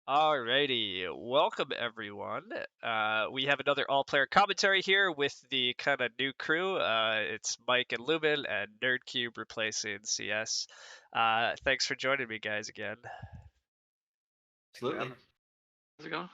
Alrighty, welcome everyone. We have another all-player commentary here with the kind of new crew. It's Mike and Lumen and NerdCube replacing CS. Thanks for joining me, guys, again. Thanks for having Absolutely. us. How's it going?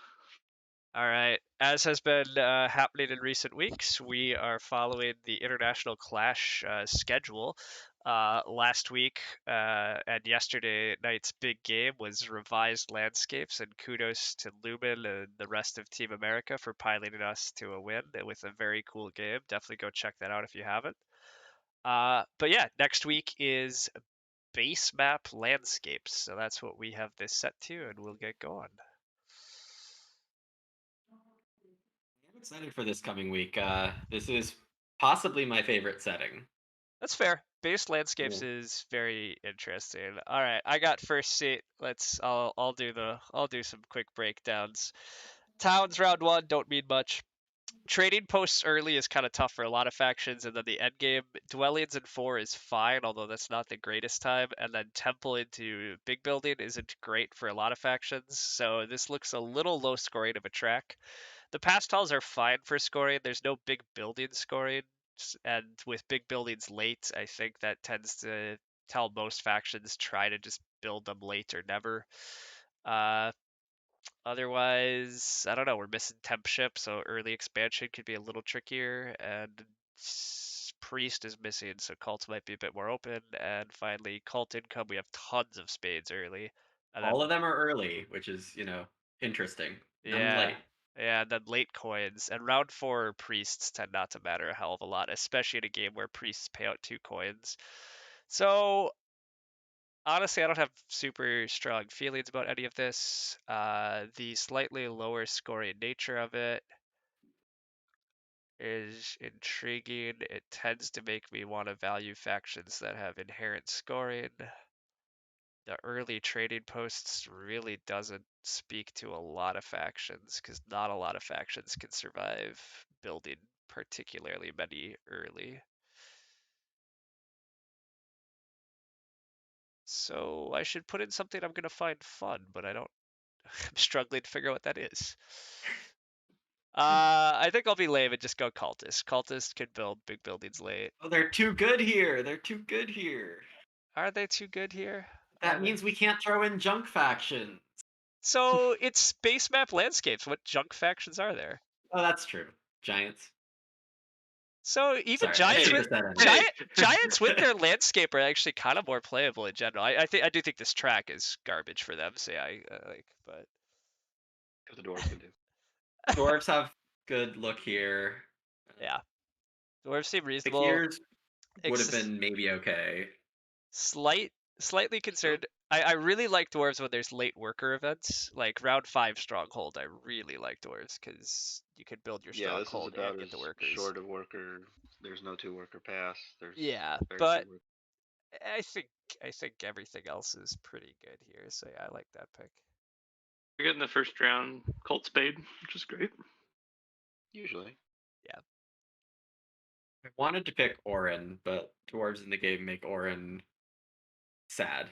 All right, as has been happening in recent weeks, we are following the International Clash schedule. Last week and yesterday night's big game was revised landscapes, and kudos to Lumen and the rest of Team America for piloting us to a win with a very cool game. Definitely go check that out if you haven't. But yeah, next week is base map landscapes, so that's what we have this set to, and we'll get going. I'm excited for this coming week. This is possibly my favorite setting. That's fair. Base landscapes Yeah. is very interesting. All right, I got first seat. I'll do some quick breakdowns. Towns round one don't mean much. Trading posts early is kind of tough for a lot of factions, and then the end game dwellings in 4 is fine, although that's not the greatest time. And then temple into big building isn't great for a lot of factions, so this looks a little low scoring of a track. The pastels are fine for scoring. There's no big building scoring, and with big buildings late, I think that tends to tell most factions try to just build them late or never. Uh, Otherwise, I don't know. We're missing temp ship, so early expansion could be a little trickier, and priest is missing, so cults might be a bit more open. And finally, cult income, we have tons of spades early, and then All of them are early, which is, interesting. None yeah. late. Yeah, and then late coins. And round 4 priests tend not to matter a hell of a lot, especially in a game where priests pay out 2 coins. So honestly, I don't have super strong feelings about any of this. The slightly lower scoring nature of it is intriguing. It tends to make me want to value factions that have inherent scoring. The early trading posts really doesn't speak to a lot of factions because not a lot of factions can survive building particularly many early. So I should put in something I'm going to find fun, but I don't. I'm struggling to figure out what that is. I think I'll be lame and just go cultist. Cultist can build big buildings late. Oh, they're too good here. They're too good here. Are they too good here? Are That they? means we can't throw in junk factions. So it's base map landscapes. What junk factions are there? Oh, that's true. Giants. So even Sorry, I giants hate with the set anyway. giant giants with their landscape are actually kind of more playable in general. I do think this track is garbage for them. So yeah, but Because the dwarves can do. Dwarves have good look here. yeah, dwarves seem The reasonable. Here's would have been maybe okay. Slightly concerned. I really like dwarves when there's late worker events, like round 5 stronghold. I really like dwarves because you can build your Yeah, this is stronghold and about get as the workers. short a worker. There's no 2 worker pass. There's Yeah, very few but workers. I think I think everything else is pretty good here. So yeah, I like that pick. You're getting the first round Colt Spade, which is great. Usually. Yeah. I wanted to pick Orin, but dwarves in the game make Orin sad.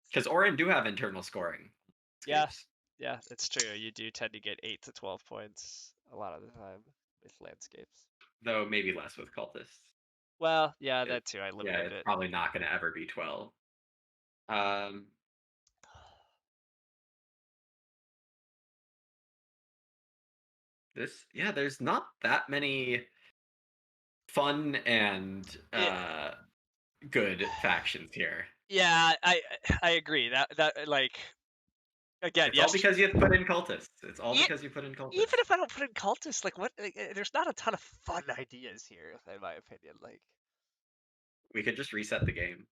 Because Orin do have internal scoring. Yeah, yeah, it's true. You do tend to get 8 to 12 points a lot of the time with landscapes. Though maybe less with cultists. Well, yeah, that too. I limited It's it. probably not going to ever be 12. There's not that many fun and good factions here. Yeah, I agree. That like again, It's yes. all because you put in cultists. It's all E- because you put in cultists. Even if I don't put in cultists, like what? There's not a ton of fun ideas here, in my opinion. Like, We could just reset the game.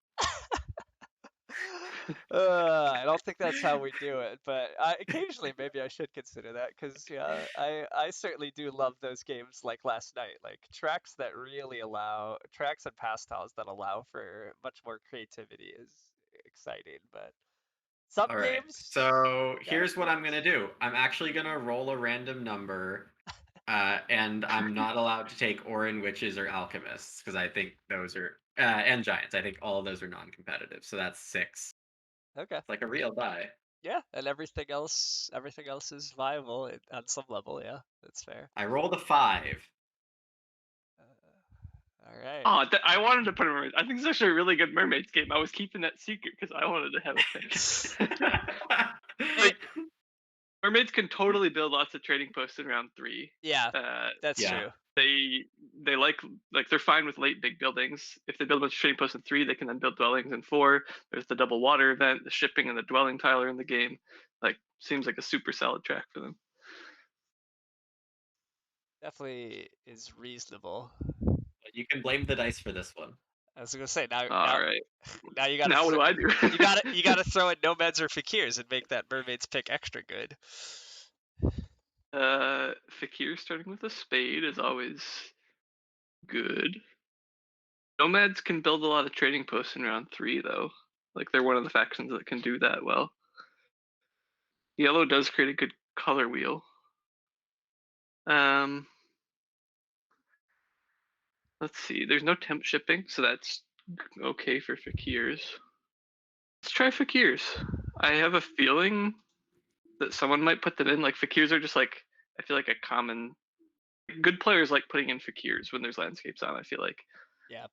I don't think that's how we do it, but occasionally maybe I should consider that because yeah, I certainly do love those games like last night, like tracks that really allow tracks and pastiles that allow for much more creativity is exciting, but some All right. games So gotta here's what I'm choose. going to do. I'm actually going to roll a random number, and I'm not allowed to take Orin Witches or Alchemists because I think those are, and Giants. I think all of those are non competitive. So that's 6. Okay. It's like a real die. Yeah, and everything else is viable on some level. Yeah, that's fair. I rolled a 5. All right. Oh, I wanted to put a mermaid. I think it's actually a really good mermaids game. I was keeping that secret because I wanted to have a pick. Like mermaids can totally build lots of trading posts in round 3. Yeah, Uh, that's Yeah. true. they like they're fine with late big buildings. If they build a bunch of trading posts in 3, they can then build dwellings in 4. There's the double water event, the shipping and the dwelling tile are in the game. Like seems like a super solid track for them. Definitely is reasonable. You can blame the dice for this one. I was gonna say now All right. now you gotta Now what do I do? you gotta throw in nomads or fakirs and make that mermaid's pick extra good. Fakir starting with a spade is always good. Nomads can build a lot of trading posts in round 3, though. Like they're one of the factions that can do that well. Yellow does create a good color wheel. Let's see. There's no temp shipping, so that's okay for fakirs. Let's try fakirs. I have a feeling that someone might put them in. Like fakirs are just like I feel like a common. Good players like putting in fakirs when there's landscapes on. I feel like. Yeah.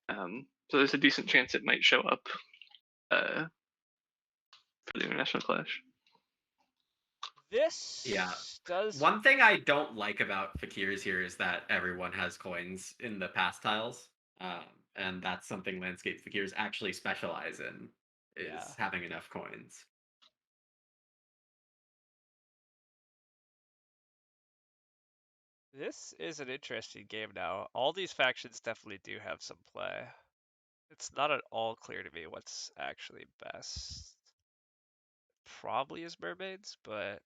So there's a decent chance it might show up for the international clash. This Yeah. does One thing I don't like about fakirs here is that everyone has coins in the pass tiles, and that's something landscape fakirs actually specialize in, is Yeah. having enough coins. This is an interesting game now. All these factions definitely do have some play. It's not at all clear to me what's actually best. Probably is mermaids, but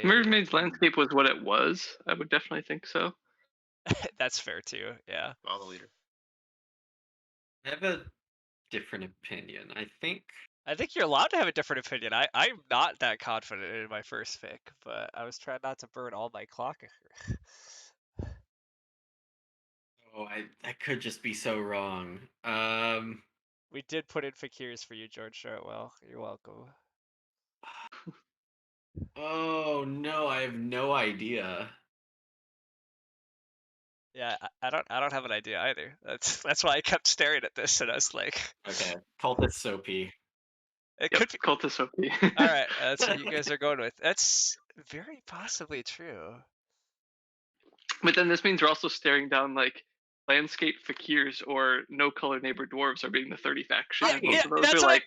Mermaid's landscape was what it was. I would definitely think so. that's fair too. Yeah. Follow the leader. I have a different opinion. I think you're allowed to have a different opinion. I'm not that confident in my first pick, but I was trying not to burn all my clock. I could just be so wrong. We did put in fakirs for you, George Shortwell. You're welcome. Oh no, I have no idea. Yeah, I don't have an idea either. That's why I kept staring at this and I was like, Okay, cultist Soapy. it Yep, could be. cultist OP. All right, that's what you guys are going with. That's very possibly true. But then this means we're also staring down like landscape fakirs or no color neighbor dwarves are being the 30 faction. Right, And both Yeah, of those that's are what like,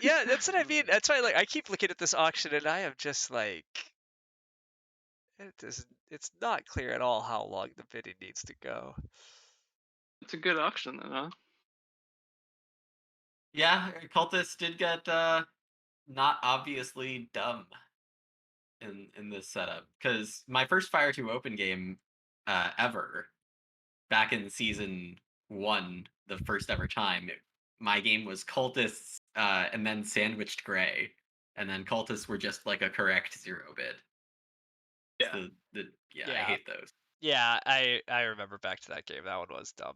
yeah, that's what I mean. That's why I keep looking at this auction and I am just like, it's not clear at all how long the bidding needs to go. It's a good auction then, huh? Yeah, cultist did get not obviously dumb in this setup, because my first Fire 2 Open game ever, back in season 1, the first ever time, my game was cultists and then sandwiched gray, and then cultists were just like a correct 0 bid. Yeah. I Yeah. hate those. Yeah, I remember back to that game. That one was dumb.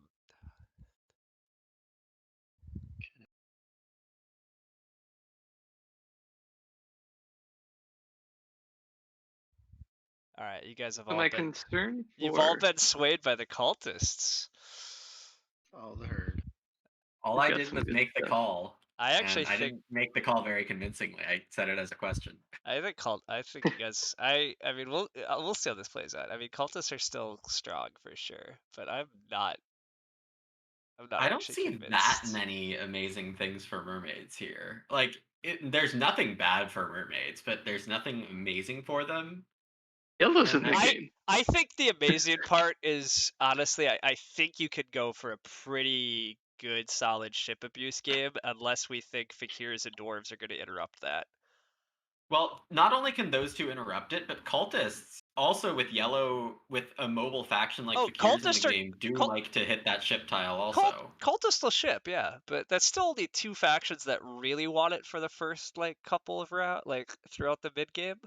All right, you guys have all Am I been concerned? you've all for- been swayed by the cultists. Follow the herd. All We've I got did some was good make the stuff. call. I actually and I think didn't make the call very convincingly. I said it as a question. I think you guys. I mean, we'll see how this plays out. I mean, cultists are still strong for sure, but I'm not I don't actually see convinced. that many amazing things for mermaids here. Like, there's nothing bad for mermaids, but there's nothing amazing for them. Yellow's in And the I game. I think the amazing part is honestly, I think you could go for a pretty good solid ship abuse game unless we think fakirs and dwarves are going to interrupt that. Well, not only can those two interrupt it, but cultists also with yellow, with a mobile faction like Oh, fakirs in the cultists are game, do cult, like to hit that ship tile cult, also. cultists will ship, yeah, but that's still only two factions that really want it for the first like couple of round, like throughout the mid game.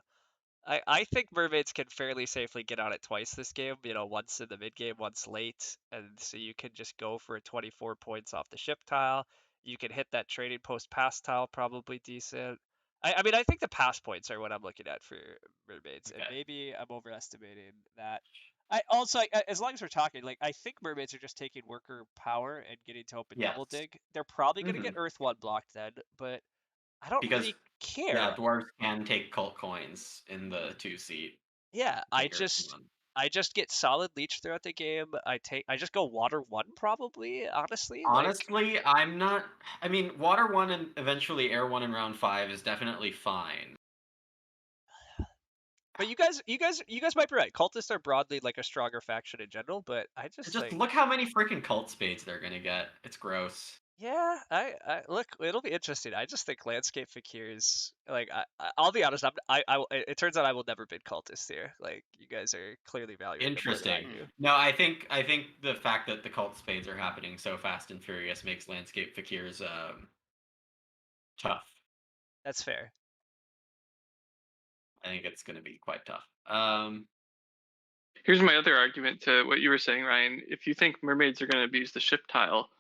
I think mermaids can fairly safely get on it twice this game. You know, once in the mid game, once late, and so you can just go for 24 points off the ship tile. You can hit that trading post pass tile probably decent. I mean, I think the pass points are what I'm looking at for mermaids, and Okay. maybe I'm overestimating that. I also, as long as we're talking, like I think mermaids are just taking worker power and getting to open double Yes. dig. They're probably gonna Mhm. get Earth One blocked then, but I don't Because really care. yeah, dwarves can take cult coins in the 2-seat. Yeah, I Take Earth just 1. I just get solid leech throughout the game. I just go water 1 probably, honestly. Like Honestly, I'm not. I mean, water 1 and eventually air 1 in round 5 is definitely fine. but you guys might be right. Cultists are broadly like a stronger faction in general, but I just Just think look how many freaking cult spades they're gonna get. It's gross. yeah, I look, it'll be interesting. I just think landscape fakirs, like I'll be honest, it turns out I will never bid cultists here. Like you guys are clearly valuing them more than I Interesting. do. No, I think the fact that the cult spades are happening so fast and furious makes landscape fakirs tough. That's fair. I think it's gonna be quite tough. Here's my other argument to what you were saying, Ryan. If you think mermaids are going to abuse the ship tile,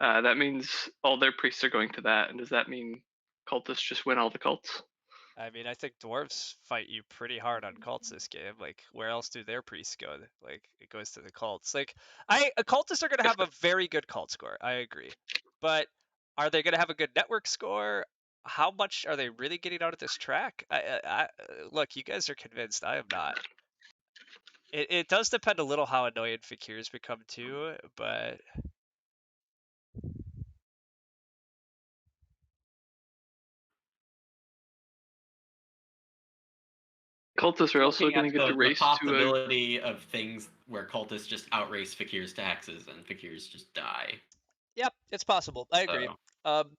that means all their priests are going to that. And does that mean cultists just win all the cults? I mean, I think dwarves fight you pretty hard on cults this game. Like, where else do their priests go? Like, it goes to the cults. Like, cultists are gonna have a very good cult score. I agree, but are they gonna have a good network score? How much are they really getting out of this track? Look, you guys are convinced. I am not. It does depend a little how annoying fakirs become too, but Cultists are also Looking going at to get the the race to a. possibility of things where cultists just outrace fakirs to hexes and fakirs just die. yep, it's possible. I agree. So,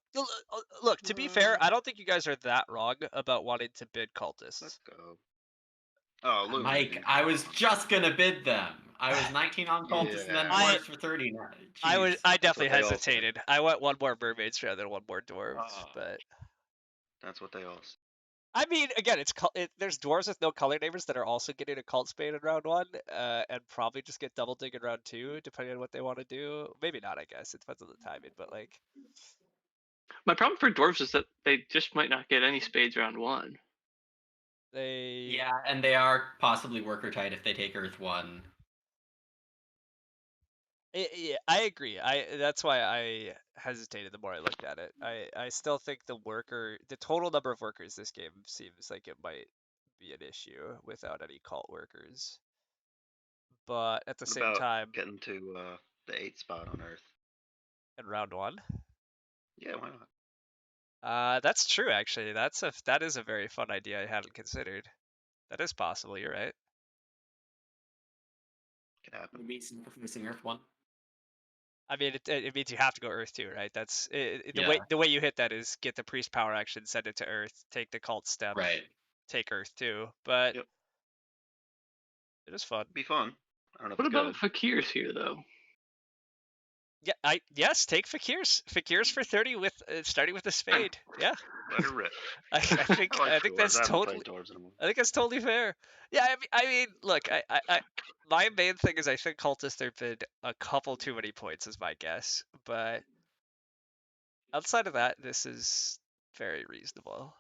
Look, to be fair, I don't think you guys are that wrong about wanting to bid cultists. Let's go. Oh, Luke. Mike, I was just gonna bid them. I was 19 on cultists and then Yeah. dwarves for 30. I That's definitely what they all said. hesitated. I went one more mermaids rather than one more dwarves, Oh. but That's what they all said. I mean, again, there's dwarves with no color neighbors that are also getting a cult spade in round 1, and probably just get double dig in round 2, depending on what they want to do. Maybe not, I guess. It depends on the timing, but like My problem for dwarves is that they just might not get any spades round 1. they Yeah, and they are possibly worker tight if they take Earth 1. Yeah, I agree. That's why I hesitated the more I looked at it. I still think the total number of workers this game seems like it might be an issue without any cult workers. But at the What same about time, getting to the 8th spot on Earth? in round 1, Yeah, why not? that's true actually. That is a very fun idea I hadn't considered. That is possible. You're right. Could happen. Missing Earth 1. I mean, it means you have to go Earth 2, right? That's the Yeah. way you hit that is get the priest power action, send it to Earth, take the cult step, Right. take Earth 2. But Yep. it is fun. Be fun. I don't know if What it's about good. fakirs here, though? Yeah, yes, take fakirs. Fakirs for 30 with starting with a spade. Yeah, Let her rip. I think I like I think dwarves. that's I haven't totally played dwarves in a while. I think that's totally fair. Yeah, I mean, look, my main thing is I think cultists are bid a couple too many points is my guess, but outside of that, this is very reasonable.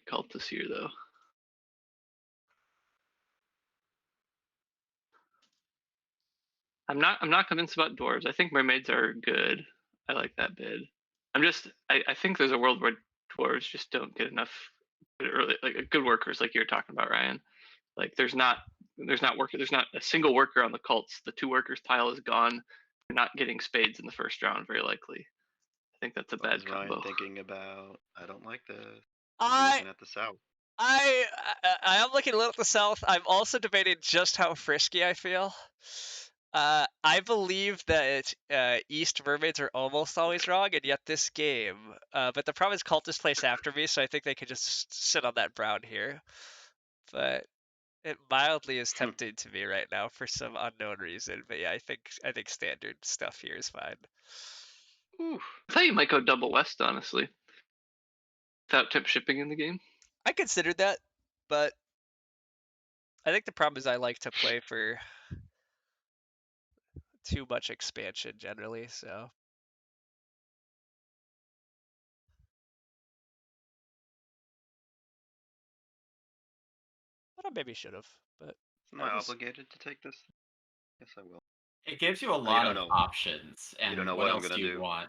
Cultists here, though. I'm not convinced about dwarves. I think mermaids are good. I like that bid. I think there's a world where dwarves just don't get enough early, like good workers, like you were talking about, Ryan. Like there's not a single worker on the cults. The 2 workers tile is gone. You're not getting spades in the first round, very likely. I think that's a What bad is Ryan combo. thinking about? I don't like this. I Looking at the south. I am looking a little at the south. I'm also debating just how frisky I feel. I believe that East mermaids are almost always wrong, and yet this game. But the problem is cultists place after me, so I think they could just sit on that brown here. But it mildly is tempting to me right now for some unknown reason. But yeah, I think standard stuff here is fine. Ooh. I thought you might go double west, honestly, without temp shipping in the game. I considered that, but I think the problem is I like to play for too much expansion generally, so. But I maybe should have, but Am that I was obligated to take this? Yes, I will. It gives you a you lot don't of know. options, You don't and know what what I'm else gonna do you do. want?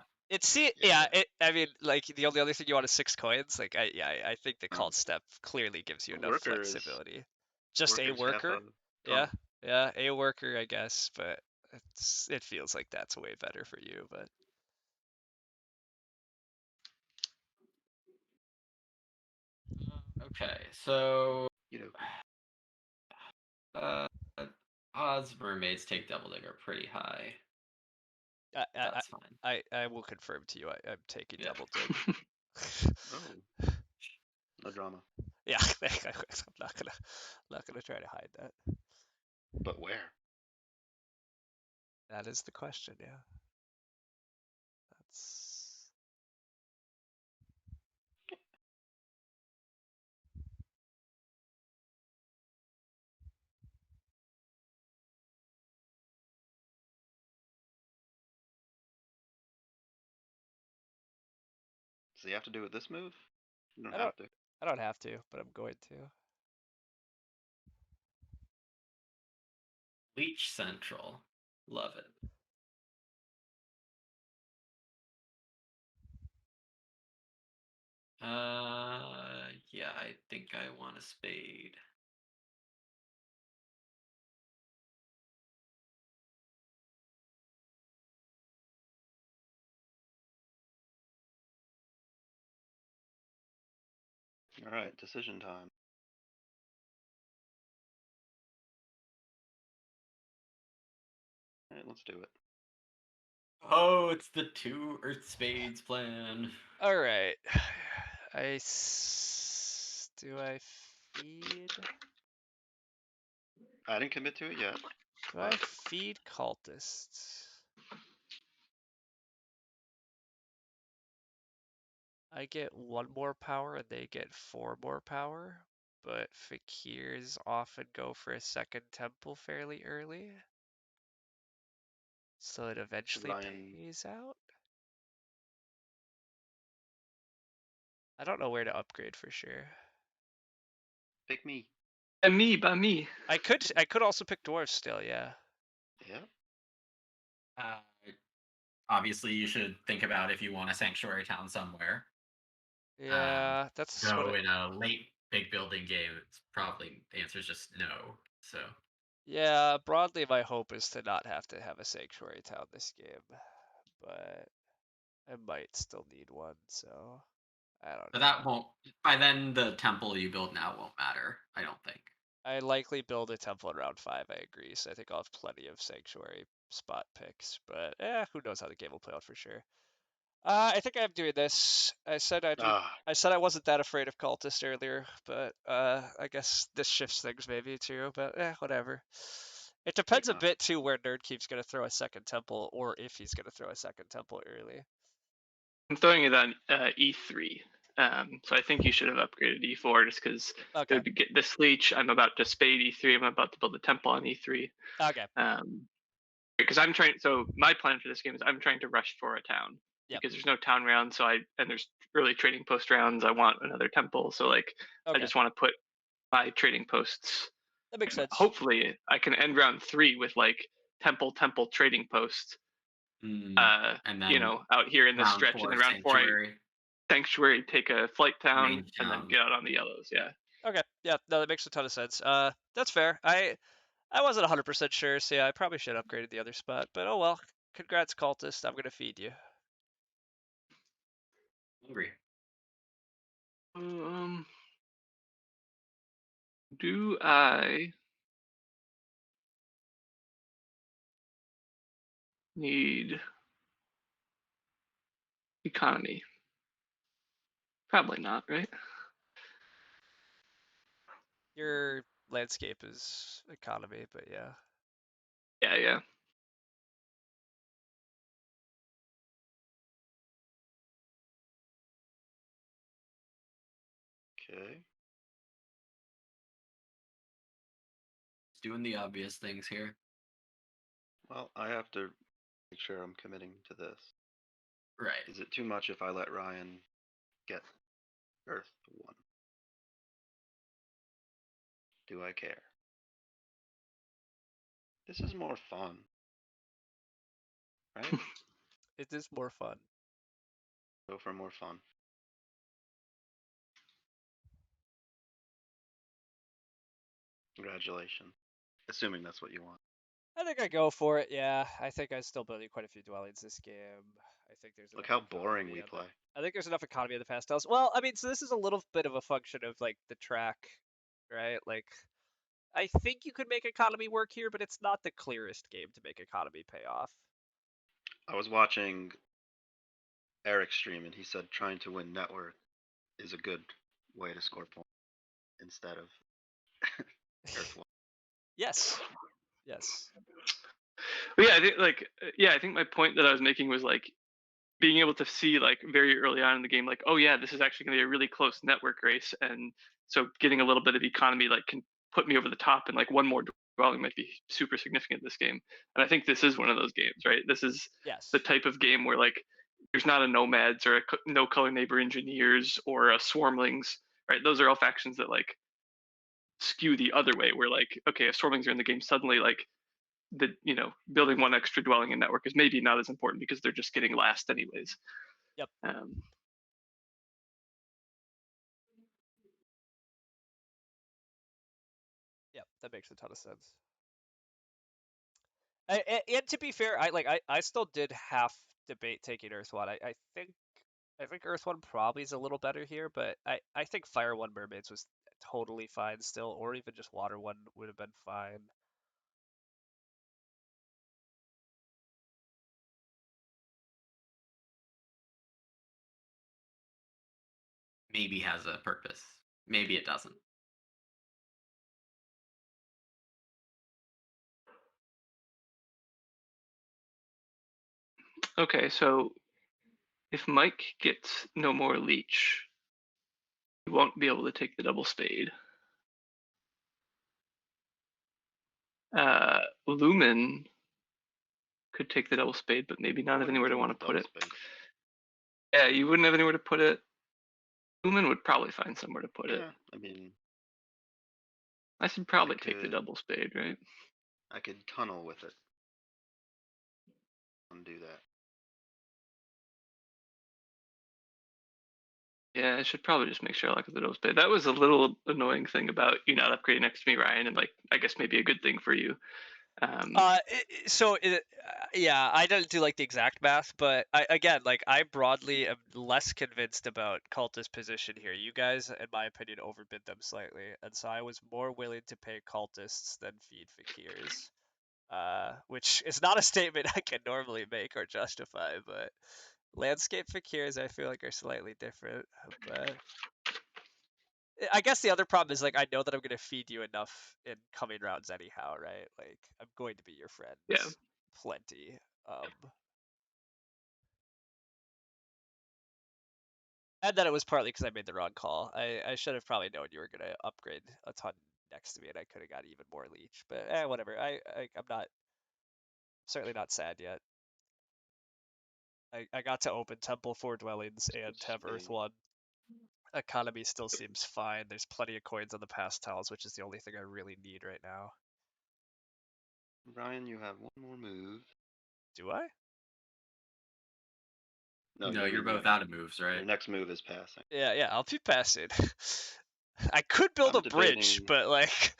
yeah. I mean, like the only other thing you want is 6 coins. Like I think the Oh. cult step clearly gives you enough Worker is- flexibility. Just a Worker's half worker, a yeah, tunnel. yeah, a worker, I guess. But it feels like that's way better for you. But Okay, so You know, uh, odds mermaids take double digger pretty high. I That's fine. I will confirm to you. I'm taking Yeah. double dig. oh, no drama. Yeah, I'm not gonna try to hide that. But where? That is the question. Yeah. That's. Does he have to do with this move? You don't I have don't. to. I don't have to, but I'm going to. Leech Central. Love it. Yeah, I think I want a spade. All right, decision time. All right, let's do it. Oh, it's the 2 Earth Spades plan. All right. Do I feed? I didn't commit to it yet. Do I feed cultists? I get 1 more power and they get 4 more power, but fakirs often go for a second temple fairly early. So it eventually Ryan, pays out. I don't know where to upgrade for sure. pick me. By me. I could also pick dwarves still, yeah. Yeah. Obviously, you should think about if you want a sanctuary town somewhere. Yeah, that's what Though in a late big building game, it's probably the answer is just no. So yeah, broadly my hope is to not have to have a sanctuary town this game, but I might still need one, so I don't but know. that won't. By then, the temple you build now won't matter. I don't think. I likely build a temple in round 5, I agree, so I think I'll have plenty of sanctuary spot picks, but who knows how the game will play out for sure. I think I'm doing this. I said Ah, I said I wasn't that afraid of cultist earlier, but I guess this shifts things maybe too. But whatever. It big depends a not. bit too where Nerdkeep's gonna throw a second temple, or if he's gonna throw a second temple early. I'm throwing it on E3. So I think you should have upgraded E4 just because it Okay. would get this leech. I'm about to spade E3. I'm about to build a temple on E3. Okay. Because I'm trying. So my plan for this game is I'm trying to rush for a town Yep. because there's no town round. And there's early trading post rounds. I want another temple. So like I Okay. just want to put my trading posts. That makes sense. Hopefully I can end round 3 with like temple trading post. And then Out here in this round stretch, and 4 then round 4 I sanctuary. sanctuary, take a flight town, Range and then town. get out on the yellows. Yeah. Okay. Yeah. No, that makes a ton of sense. That's fair. I wasn't 100% sure, so yeah, I probably should have upgraded the other spot. But oh well. Congrats, cultist. I'm gonna feed you. Hungry. Do I need economy? Probably not, right? Your landscape is economy, but yeah. Yeah. Okay. doing the obvious things here. Well, I have to make sure I'm committing to this. Right. Is it too much if I let Ryan get Earth 1? Do I care? This is more fun. Right? It is more fun. Go for more fun. Congratulations. Assuming that's what you want. I think I go for it. Yeah, I think I still building quite a few dwellings this game. I think there's Look enough how boring economy we on play. I think there's enough economy in the pastels. Well, I mean, so this is a little bit of a function of like the track, right? Like, I think you could make economy work here, but it's not the clearest game to make economy pay off. I was watching Eric's stream and he said trying to win network is a good way to score points instead of Earth 1. Yes. Yes. But yeah, I think my point that I was making was like being able to see like very early on in the game, like, oh yeah, this is actually going to be a really close network race, and so getting a little bit of economy like can put me over the top, and like one more dwelling might be super significant in this game. And I think this is one of those games, right? This is Yes. the type of game where like there's not a nomads or a no color neighbor engineers or a swarmlings, right? Those are all factions that like skew the other way, where like, okay, if swarmlings are in the game, suddenly like the building one extra dwelling in network is maybe not as important because they're just getting last anyways. Yep. Yep, that makes a ton of sense. And to be fair, I still did half debate taking Earth One. I think Earth One probably is a little better here, but I think Fire One Mermaids was totally fine still, or even just Water One would have been fine. Maybe has a purpose. Maybe it doesn't. Okay, so if Mike gets no more leech, he won't be able to take the double spade. Lumen could take the double spade, but maybe not have anywhere to want to put it. Yeah, you wouldn't have anywhere to put it. Lumen would probably find somewhere to put it. Yeah, I mean, I should probably take the double spade, right? I could tunnel with it and do that. Yeah, I should probably just make sure I look at the double spade. That was a little annoying thing about you not upgrading next to me, Ryan, and like I guess maybe a good thing for you. Yeah, I don't do like the exact math, but again, like I broadly am less convinced about cultist position here. You guys, in my opinion, overbid them slightly, and so I was more willing to pay cultists than feed fakirs, which is not a statement I can normally make or justify, but landscape fakirs I feel like are slightly different. But I guess the other problem is like I know that I'm gonna feed you enough in coming rounds anyhow, right? Like I'm going to be your friend. Yeah. Plenty. And then it was partly because I made the wrong call. I should have probably known you were gonna upgrade a ton next to me, and I could have got even more leech. But whatever. I'm not certainly not sad yet. I got to open Temple 4 dwellings and have Earth 1. Economy still seems fine. There's plenty of coins on the pastels, which is the only thing I really need right now. Ryan, you have one more move. Do I? No, you're both out of moves, right? Your next move is passing. Yeah, I'll be passing. I could build a bridge, but like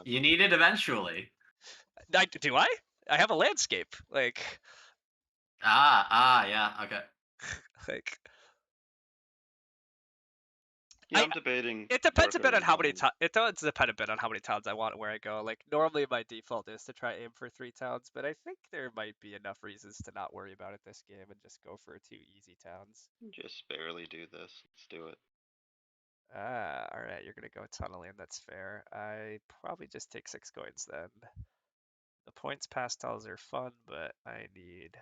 you need it eventually. Do I? I have a landscape. Like yeah, okay. like yeah, I'm debating. It depends a bit on how many towns. It does depend a bit on how many towns I want and where I go. Like normally my default is to try aim for 3 towns, but I think there might be enough reasons to not worry about it this game and just go for 2 easy towns. Just barely do this. Let's do it. All right, you're gonna go tunneling. That's fair. I probably just take 6 coins then. The points pastels are fun, but I need.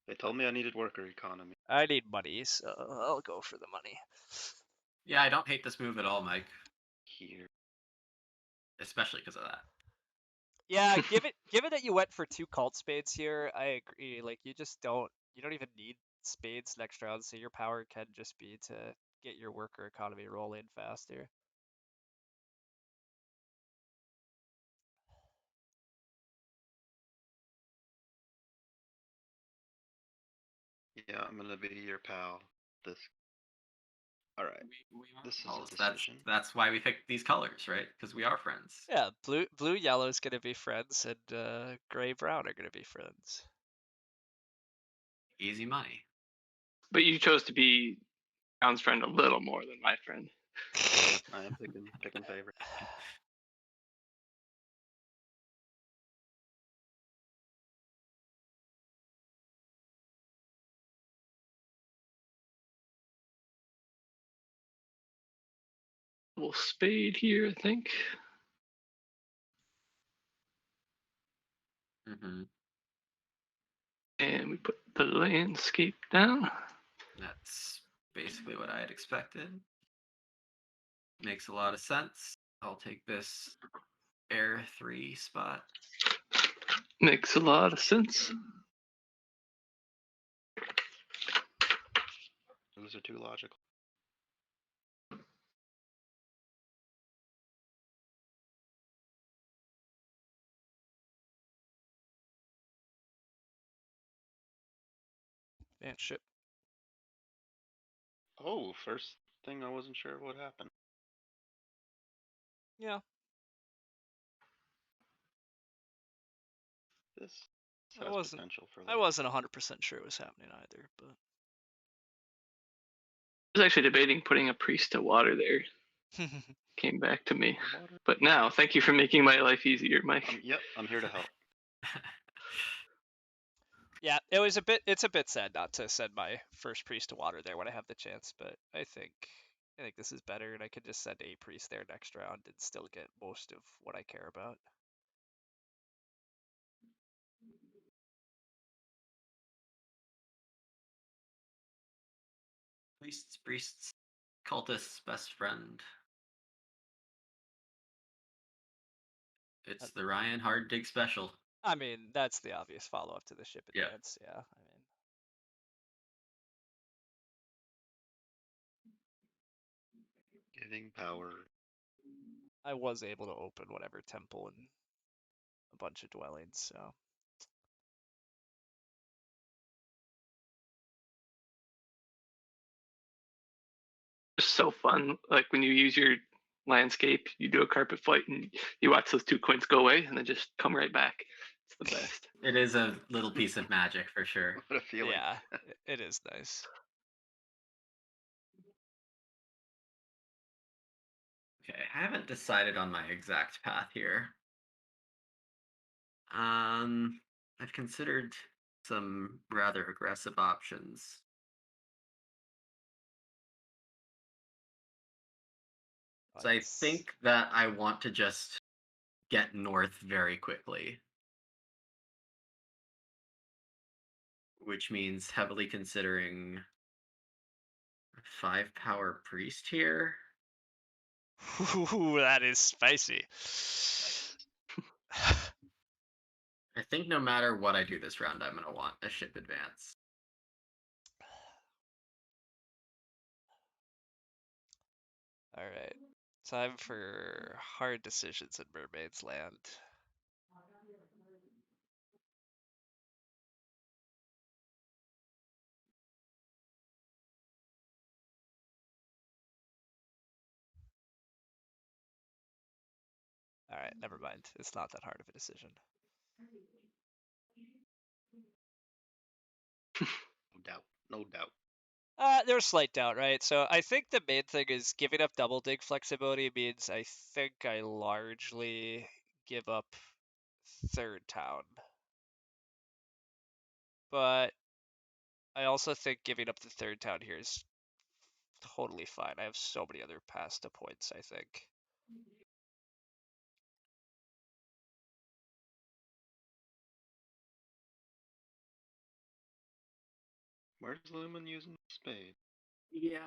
They told me I needed worker economy. I need money, so I'll go for the money. Yeah, I don't hate this move at all, Mike. Here. Especially because of that. Yeah, given that you went for 2 cult spades here, I agree. Like you don't even need spades next round, so your power can just be to get your worker economy rolling faster. Yeah, I'm gonna be your pal. This. All right. We are This is a pals. decision. That's why we picked these colors, right? Because we are friends. Yeah, blue yellow is gonna be friends, and gray brown are gonna be friends. Easy money. But you chose to be Brown's friend a little more than my friend. I am picking favorite. Little spade here, I think. Mm-hmm. And we put the landscape down. That's basically what I had expected. Makes a lot of sense. I'll take this air 3 spot. Makes a lot of sense. Those are too logical. Man, shit. Oh, first thing I wasn't sure what happened. Yeah. This I has wasn't potential for I that. wasn't 100% sure it was happening either, but I was actually debating putting a priest to water there. Came back to me. Water. But now, thank you for making my life easier, Mike. Yep, I'm here to help. yeah, it's a bit sad not to send my first priest to water there when I have the chance, but I think this is better, and I could just send a priest there next round and still get most of what I care about. Priests, cultists, best friend. It's the Ryan Hard Dig special. I mean, that's the obvious follow-up to the ship Yeah. advance. Yeah, I mean, Giving power. I was able to open whatever temple and a bunch of dwellings, so It's so fun. Like when you use your landscape, you do a carpet flight and you watch those 2 coins go away and then just come right back. It's the best. It is a little piece of magic for sure. What a feeling. yeah, it is nice. Okay, I haven't decided on my exact path here. I've considered some rather aggressive options. So I think that I want to just get north very quickly. Which means heavily considering 5 power priest here. Ooh, that is spicy. I think no matter what I do this round, I'm going to want a ship advance. All right, time for hard decisions in Mermaid's Land. All right, never mind. It's not that hard of a decision. No doubt. No doubt. There's slight doubt, right? So I think the main thing is giving up double dig flexibility means I think I largely give up third town. But I also think giving up the third town here is totally fine. I have so many other pasta points, I think. Where's Lumen using spade? Yeah,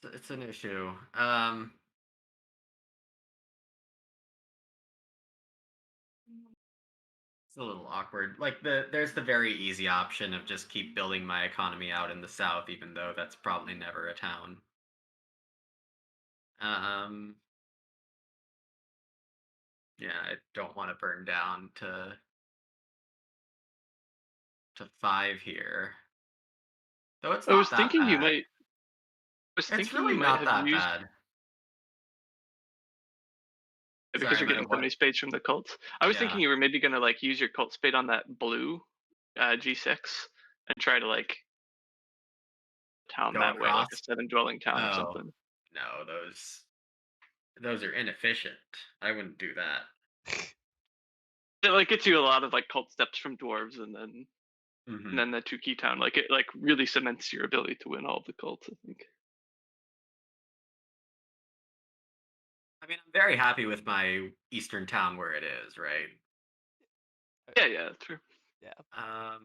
it's an issue. It's a little awkward. Like there's the very easy option of just keep building my economy out in the south, even though that's probably never a town. Yeah, I don't want to burn down to 5 here. Though it's I was not that thinking you bad. might. I was It's thinking you really might not have that used bad. because Sorry, you're am I getting so what? many spades from the cults. I was Yeah. thinking you were maybe gonna like use your cult spade on that blue G6 and try to like town Go that way, like a across? 7 dwelling town or Oh, something. no, those are inefficient. I wouldn't do that. It like gets you a lot of like cult steps from dwarves, and then Mhm. the 2 key town. Like it like really cements your ability to win all of the cults, I think. I mean, I'm very happy with my eastern town where it is, right? Yeah, that's true. Yeah.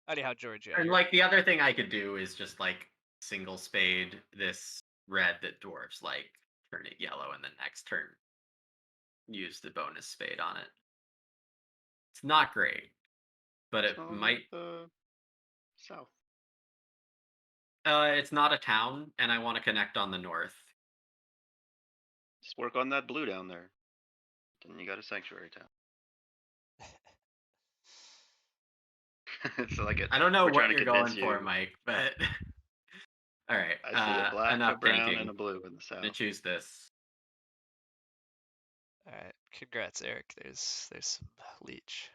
Anyhow, Georgia. And like the other thing I could do is just like single spade this red that dwarves like, turn it yellow, and then next turn use the bonus spade on it. It's not great, but it What's wrong might. with the south? It's not a town, and I want to connect on the north. Just work on that blue down there. Then you got a sanctuary town. It's like I don't know we're trying what to you're convince going for, you. Mike, but all right. I see a black, a Enough brown, thinking. and a blue in the I'm south. gonna choose this. All right, congrats, Eric. There's some leech.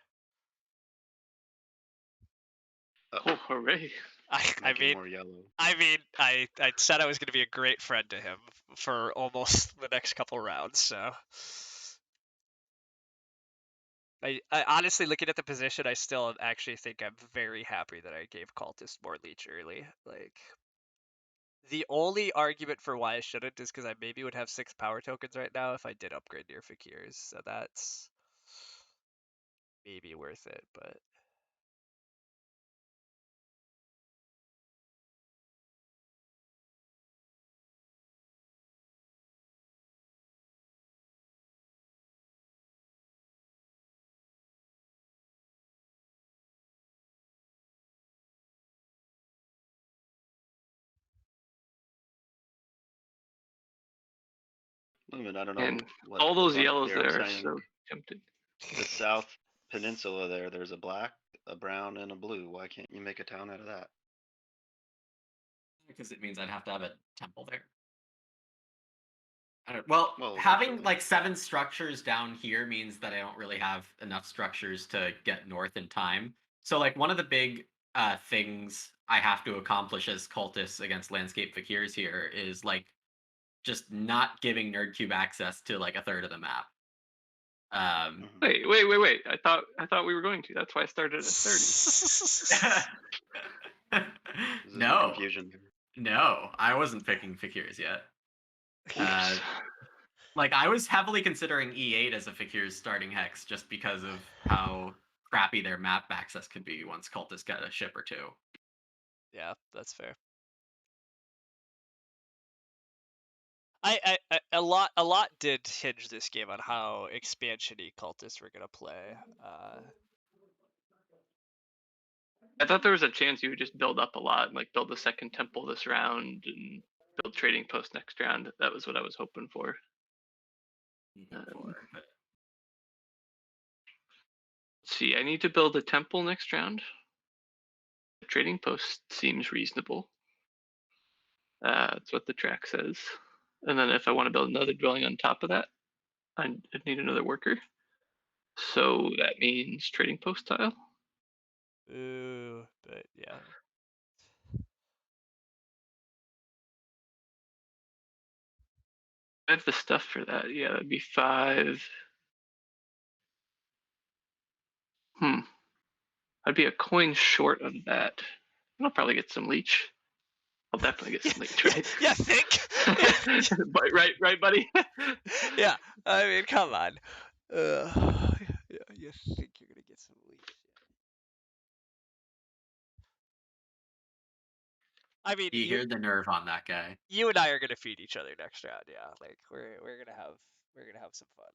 Oh, hooray! I Making mean, more yellow. I said I was going to be a great friend to him for almost the next couple rounds. So I honestly, looking at the position, I still actually think I'm very happy that I gave Cultist more leech early. Like, the only argument for why I shouldn't is because I maybe would have 6 power tokens right now if I did upgrade near Fakirs. So that's maybe worth it, but Lumen, I don't know And what all was those on yellows here. I'm there are saying so tempting. the South Peninsula there, there's a black, a brown, and a blue. Why can't you make a town out of that? Because it means I'd have to have a temple there. Well, Well, having eventually. like 7 structures down here means that I don't really have enough structures to get north in time. So like one of the big things I have to accomplish as cultists against landscape fakirs here is like just not giving Nerdcube access to like a third of the map. Wait! I thought we were going to. That's why I started at 30. There's some No, confusion here. no, I wasn't picking fakirs yet. Oops. Like I was heavily considering E8 as a Fakir's starting hex just because of how crappy their map access could be once cultists got a ship or 2. yeah, that's fair. A lot did hinge this game on how expansion-y cultists were gonna play. I thought there was a chance you would just build up a lot and like build a second temple this round and build trading post next round. That was what I was hoping for. But See, I need to build a temple next round. The trading post seems reasonable. That's what the track says. And then if I want to build another dwelling on top of that, I need another worker. So that means trading post tile. Ooh, but yeah. I have the stuff for that. Yeah, that'd be 5. I'd be a coin short of that. I'll probably get some leech. I'll definitely get some leech, right? Yeah, think. But, right, buddy. Yeah, I mean, come on. Yeah, you think you're gonna get some leech? I mean, you hear the nerve on that guy. you and I are gonna feed each other next round. Yeah, like we're gonna have We're gonna have some fun.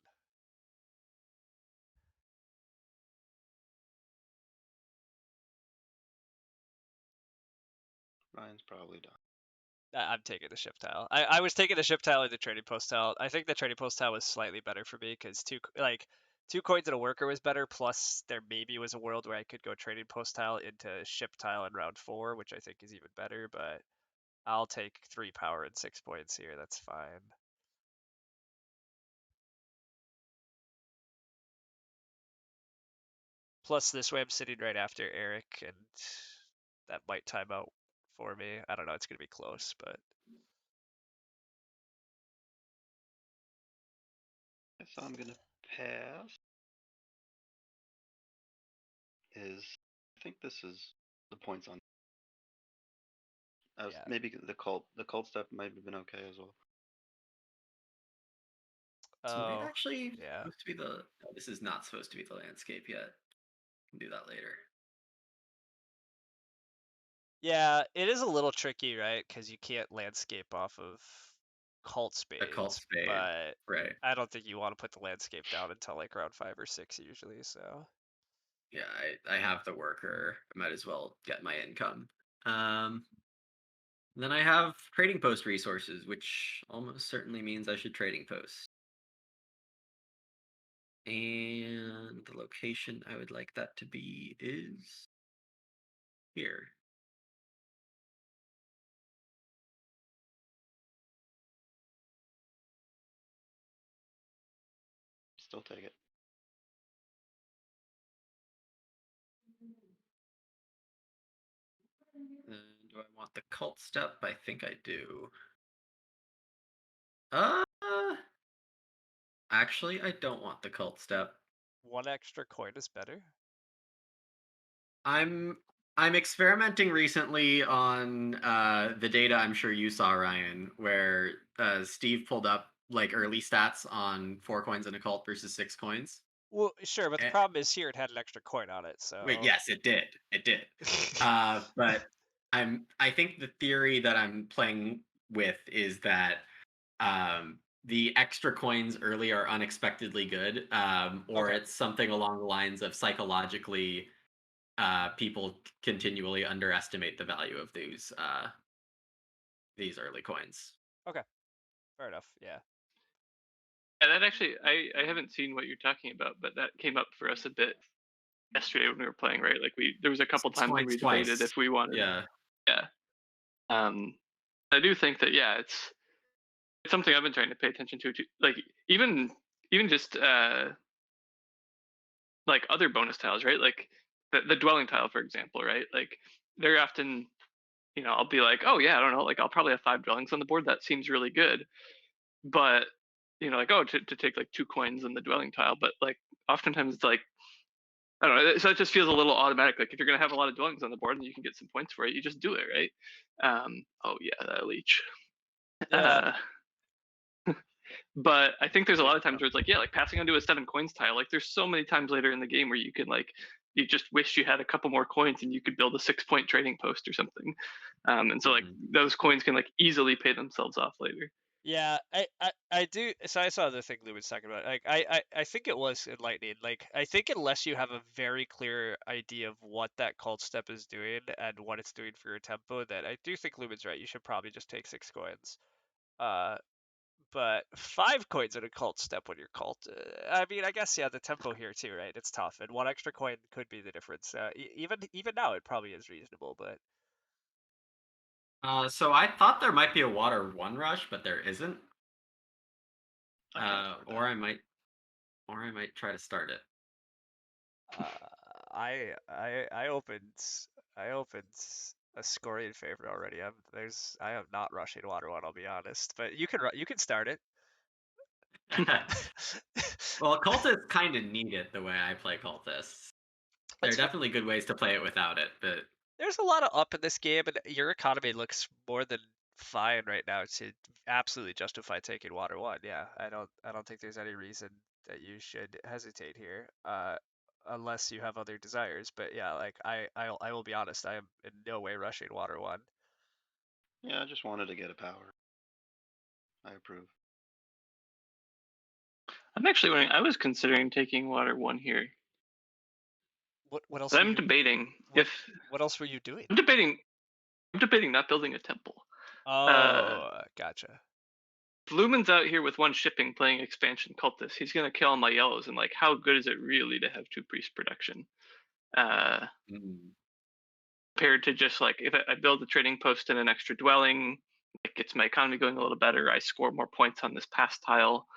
Ryan's probably done. I'm taking the ship tile. I was taking the ship tile and the trading post tile. I think the trading post tile was slightly better for me because two coins and a worker was better. Plus there maybe was a world where I could go trading post tile into ship tile in round 4, which I think is even better. But I'll take 3 power and 6 points here. That's fine. Plus this way I'm sitting right after Eric, and that might time out for me. I don't know. It's gonna be close, but So I'm gonna pass. I think this is the points on. yeah. Maybe the cult stuff might have been okay as well. This might Oh, actually yeah. supposed to be the. No, this is not supposed to be the landscape yet. Can do that later. Yeah, it is a little tricky, right? Because you can't landscape off of cult A cult spades, spade, but right? I don't think you want to put the landscape down until like round 5 or 6 usually. So Yeah, I have the worker. I might as well get my income. Then I have trading post resources, which almost certainly means I should trading post. And the location I would like that to be is here. Still take it. And do I want the cult step? I think I do. Actually, I don't want the cult step. 1 extra coin is better. I'm experimenting recently on the data I'm sure you saw, Ryan, where Steve pulled up like early stats on 4 coins in a cult versus 6 coins. Well, sure, but the Eh, problem is here it had an extra coin on it. Wait, So yes, it did. It did. But I think the theory that I'm playing with is that the extra coins early are unexpectedly good, or okay, it's something along the lines of psychologically people continually underestimate the value of these early coins. okay, fair enough. Yeah. And that actually, I haven't seen what you're talking about, but that came up for us a bit yesterday when we were playing, right? Like there was a couple 6 times when coins we debated twice. if we wanted, Yeah. yeah. I do think that yeah, it's something I've been trying to pay attention to. Like even just like other bonus tiles, right? Like the dwelling tile, for example, right? Like they're often, I'll be like, oh yeah, I don't know, like I'll probably have 5 dwellings on the board. That seems really good, but like oh to take like 2 coins in the dwelling tile, but like oftentimes it's like I don't know. So it just feels a little automatic. Like if you're gonna have a lot of dwellings on the board and you can get some points for it, you just do it, right? Oh yeah, that leech. Yeah. Uh, but I think there's a Good lot of times stuff. where it's like, yeah, like passing onto a 7 coins tile. Like there's so many times later in the game where you can like you just wish you had a couple more coins and you could build a 6-point trading post or something. And so like those coins can like easily pay themselves off later. Yeah, I do. So I saw the thing Lou was talking about. Like, I think it was enlightening. Like, I think unless you have a very clear idea of what that cult step is doing and what it's doing for your tempo, that I do think Lumen's right. You should probably just take 6 coins. Uh, but 5 coins in a cult step when you're cult. I mean, I guess yeah, the tempo here too, right? It's tough, and 1 extra coin could be the difference. Even now, it probably is reasonable, but So I thought there might be a water 1 rush, but there isn't. I can't afford that. Or I might try to start it. I opened a scoring favorite already. I am not rushing water one. I'll be honest, but you can start it. Well, cultists kind of need it the way I play cultists. There are That's fair. definitely good ways to play it without it, but There's a lot of up in this game, and your economy looks more than fine right now to absolutely justify taking water one. Yeah, I don't think there's any reason that you should hesitate here, unless you have other desires. But yeah, like I will be honest, I am in no way rushing water one. Yeah, I just wanted to get a power. I approve. I'm actually wondering. I was considering taking water 1 here. What else? But were I'm you, debating what, what else were you doing? I'm debating not building a temple. Oh, gotcha. If Lumen's out here with 1 shipping playing expansion cultist, he's gonna kill all my yellows, and like, how good is it really to have 2 priest production? Compared to just like if I build a trading post and an extra dwelling, it gets my economy going a little better. I score more points on this pass tile.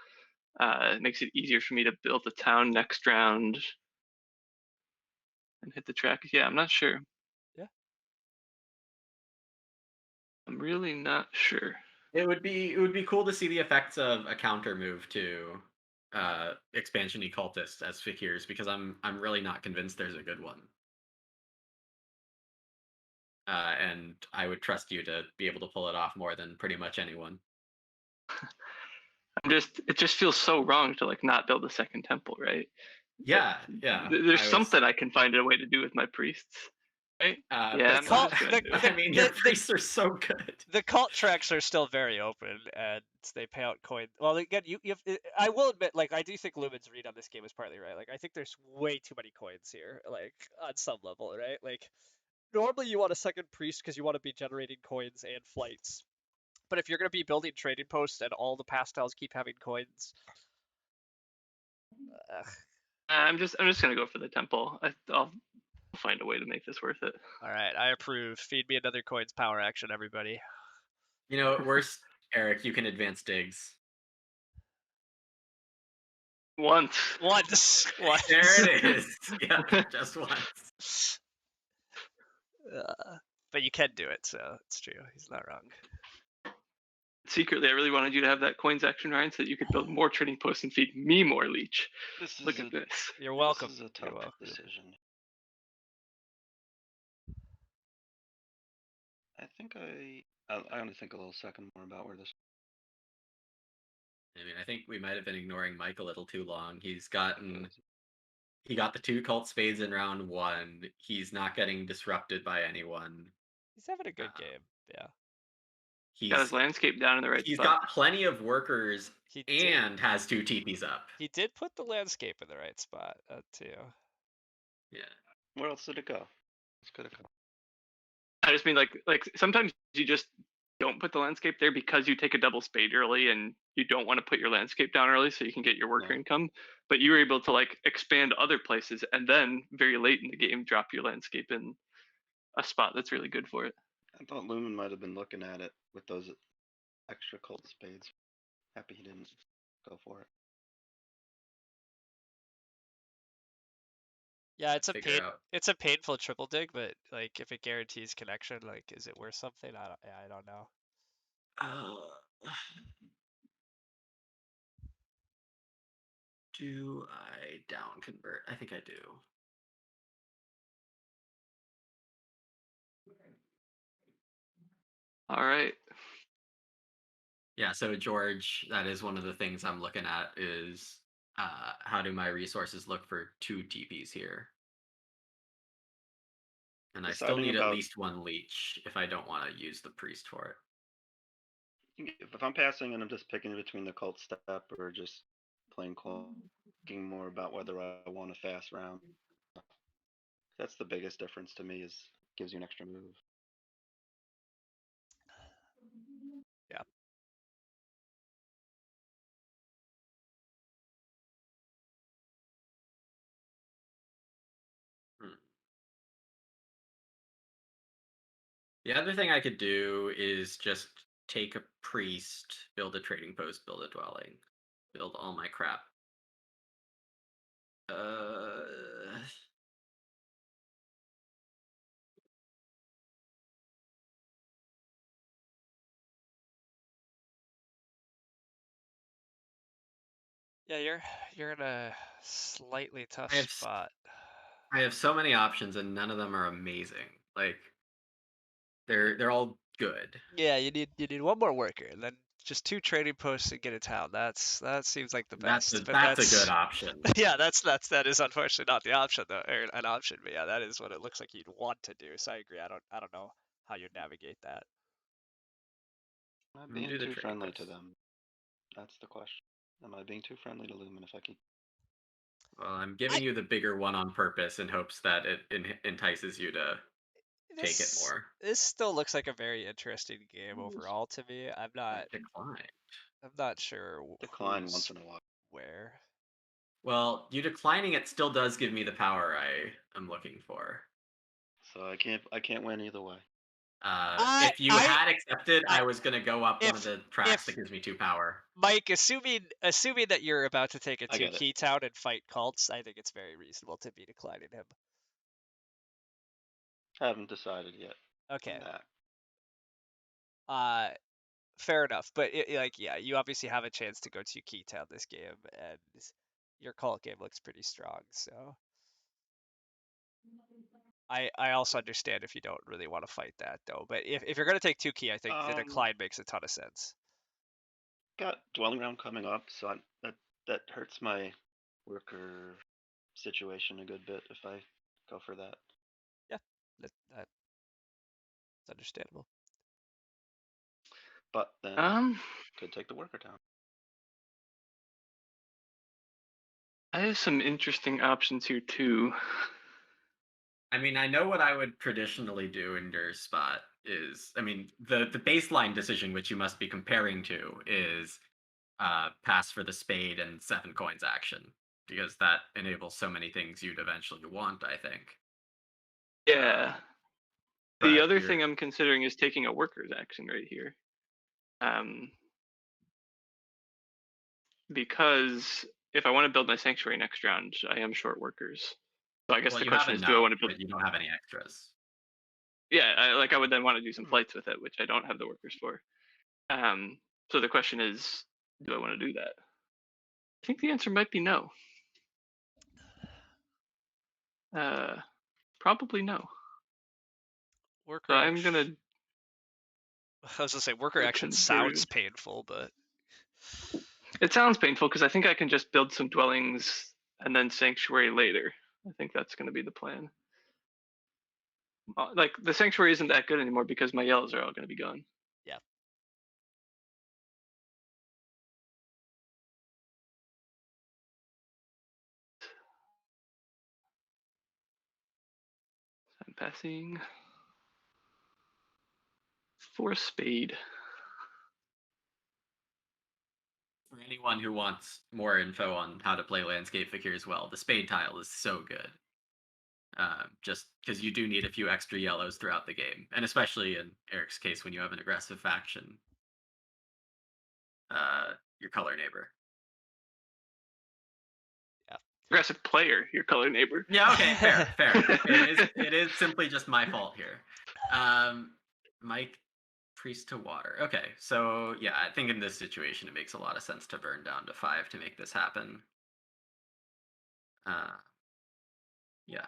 It makes it easier for me to build a town next round and hit the track. Yeah, I'm not sure. Yeah. I'm really not sure. It would be cool to see the effects of a counter move to expansion cultists as figures, because I'm really not convinced there's a good one. And I would trust you to be able to pull it off more than pretty much anyone. It just feels so wrong to like not build a second temple, right? Yeah. There's something I can find a way to do with my priests, right? Yeah, But I'm just gonna do it. I mean, your priests are so good. The cult tracks are still very open, and they pay out coins. Well, again, you have. I will admit, like, I do think Lumen's read on this game is partly right. Like, I think there's way too many coins here, like, on some level, right? Like, normally you want a second priest because you want to be generating coins and flights. But if you're going to be building trading posts and all the pastels keep having coins, I'm just gonna go for the temple. I'll find a way to make this worth it. all right, I approve. Feed me another coins power action, everybody. You know, at worst, Eric, you can advance digs. Once. Once. There it is. Yeah, just once. But you can do it, so it's true. He's not wrong. Secretly, I really wanted you to have that coins action, Ryan, so that you could build more trading posts and feed me more leech. Look at this. You're welcome. This is a tough decision. I think I'm gonna think a little second more about where this. I mean, I think we might have been ignoring Mike a little too long. He got the 2 cult spades in round 1. He's not getting disrupted by anyone. He's having a good game. Yeah. He's got his landscape down in the right spot. He's got plenty of workers and has 2 teepees up. He did put the landscape in the right spot, too. Yeah. Where else did it go? It's gonna go. I just mean like sometimes you just don't put the landscape there because you take a double spade early and you don't want to put your landscape down early so you can get your worker income. But you were able to like expand other places and then very late in the game drop your landscape in a spot that's really good for it. I thought Lumen might have been looking at it with those extra cult spades. Happy he didn't go for it. Yeah, it's a painful triple dig, but like if it guarantees connection, like is it worth something? I don't know. Do I down convert? I think I do. All right. Yeah, so George, that is one of the things I'm looking at is how do my resources look for 2 TPs here? And I still need at least 1 leech if I don't want to use the priest for it. If I'm passing and I'm just picking between the cult step or just plain thinking more about whether I want a fast round. That's the biggest difference to me, is gives you an extra move. Yeah. The other thing I could do is just take a priest, build a trading post, build a dwelling, build all my crap. Yeah, you're in a slightly tough spot. I have so many options and none of them are amazing. Like they're all good. Yeah, you need one more worker, and then just 2 trading posts and get a town. That seems like the best. That's a good option. Yeah, that is unfortunately not the option though, or an option, but yeah, that is what it looks like you'd want to do. So I agree. I don't know how you'd navigate that. Not being too friendly to them. That's the question. Am I being too friendly to Lumen if I keep? Well, I'm giving you the bigger one on purpose in hopes that it entices you to take it This more. this still looks like a very interesting game overall to me. Decline. I'm not sure Decline who's once in a while. where. Well, you declining it still does give me the power I am looking for. So I can't win either way. If you I had accepted, I I was gonna go up one of if the tracks that if gives me 2 power. Mike, assuming that you're about to take a I two get it. key town and fight cults, I think it's very reasonable to be declining him. I haven't decided yet Okay. on that. Fair enough, but yeah, you obviously have a chance to go to key town this game, and your cult game looks pretty strong. So I also understand if you don't really want to fight that though. But if you're gonna take two key, I think the decline makes a ton of sense. Got dwelling ground coming up, so that hurts my worker situation a good bit if I go for that. Yeah, that's understandable. But then could take the worker town. I have some interesting options here too. I mean, I know what I would traditionally do in your spot is, I mean, the baseline decision which you must be comparing to is pass for the spade and 7 coins action, because that enables so many things you'd eventually want, I think. Yeah. But The other you're- thing I'm considering is taking a worker's action right here. Because if I want to build my sanctuary next round, I am short workers. So I guess well, the you have question is, do I enough, want to build? but you don't have any extras. Yeah, I would then want to do some flights with it, which I don't have the workers for. So the question is, do I want to do that? I think the answer might be no. Probably no. Worker So action. I'm gonna I was gonna say worker action convert. sounds painful, but It sounds painful because I think I can just build some dwellings and then sanctuary later. I think that's going to be the plan. Like the sanctuary isn't that good anymore because my yellows are all going to be gone. yeah. I'm passing for a spade. For anyone who wants more info on how to play Landscape Figure as well, the spade tile is so good. Just because you do need a few extra yellows throughout the game, and especially in Eric's case when you have an aggressive faction, your color neighbor. Aggressive player, your color neighbor. Yeah, okay, fair. It is simply just my fault here. Mike, priest to water. Okay, so yeah, I think in this situation it makes a lot of sense to burn down to 5 to make this happen. Yeah.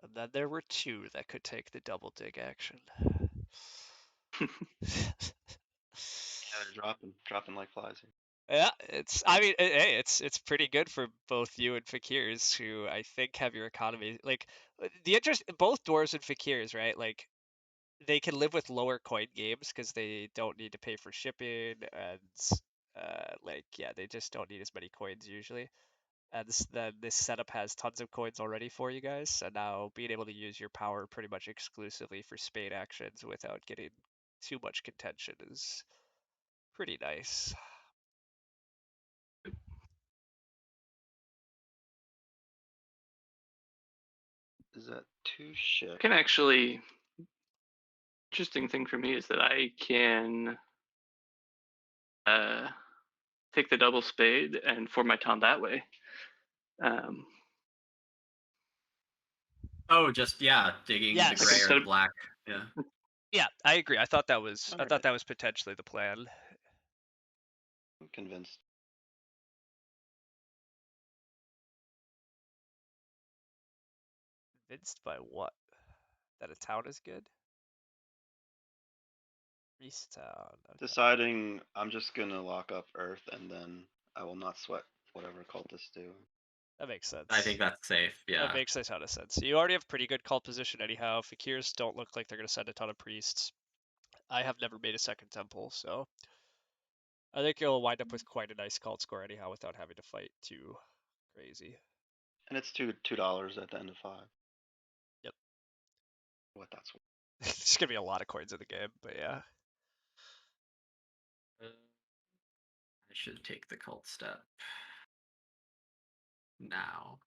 And then there were two that could take the double dig action. Yeah, they're dropping like flies here. Yeah, I mean, hey, it's pretty good for both you and Fakirs, who I think have your economy. Like, the interest, both Dwarves and Fakirs, right? Like, they can live with lower coin games because they don't need to pay for shipping, and like, yeah, they just don't need as many coins usually. And this setup has tons of coins already for you guys, and now being able to use your power pretty much exclusively for spade actions without getting too much contention is pretty nice. Is that 2 ship? Can actually. Interesting thing for me is that I can take the double spade and form my town that way. Oh, just digging the Yes. gray or Instead the of- black. Yeah. Yeah, I agree. I thought that was Alright. potentially the plan. I'm convinced. Convinced by what? That a town is good? East town. Okay. Deciding I'm just gonna lock up Earth and then I will not sweat whatever cultists do. That makes sense. I think that's safe. Yeah. That makes a ton of sense. You already have pretty good cult position anyhow. Fakirs don't look like they're going to send a ton of priests. I have never made a second temple, so I think you'll wind up with quite a nice cult score anyhow without having to fight too crazy. And it's $2 at the end of 5. Yep. What that's worth. There's going to be a lot of coins in the game, but yeah. I should take the cult step now.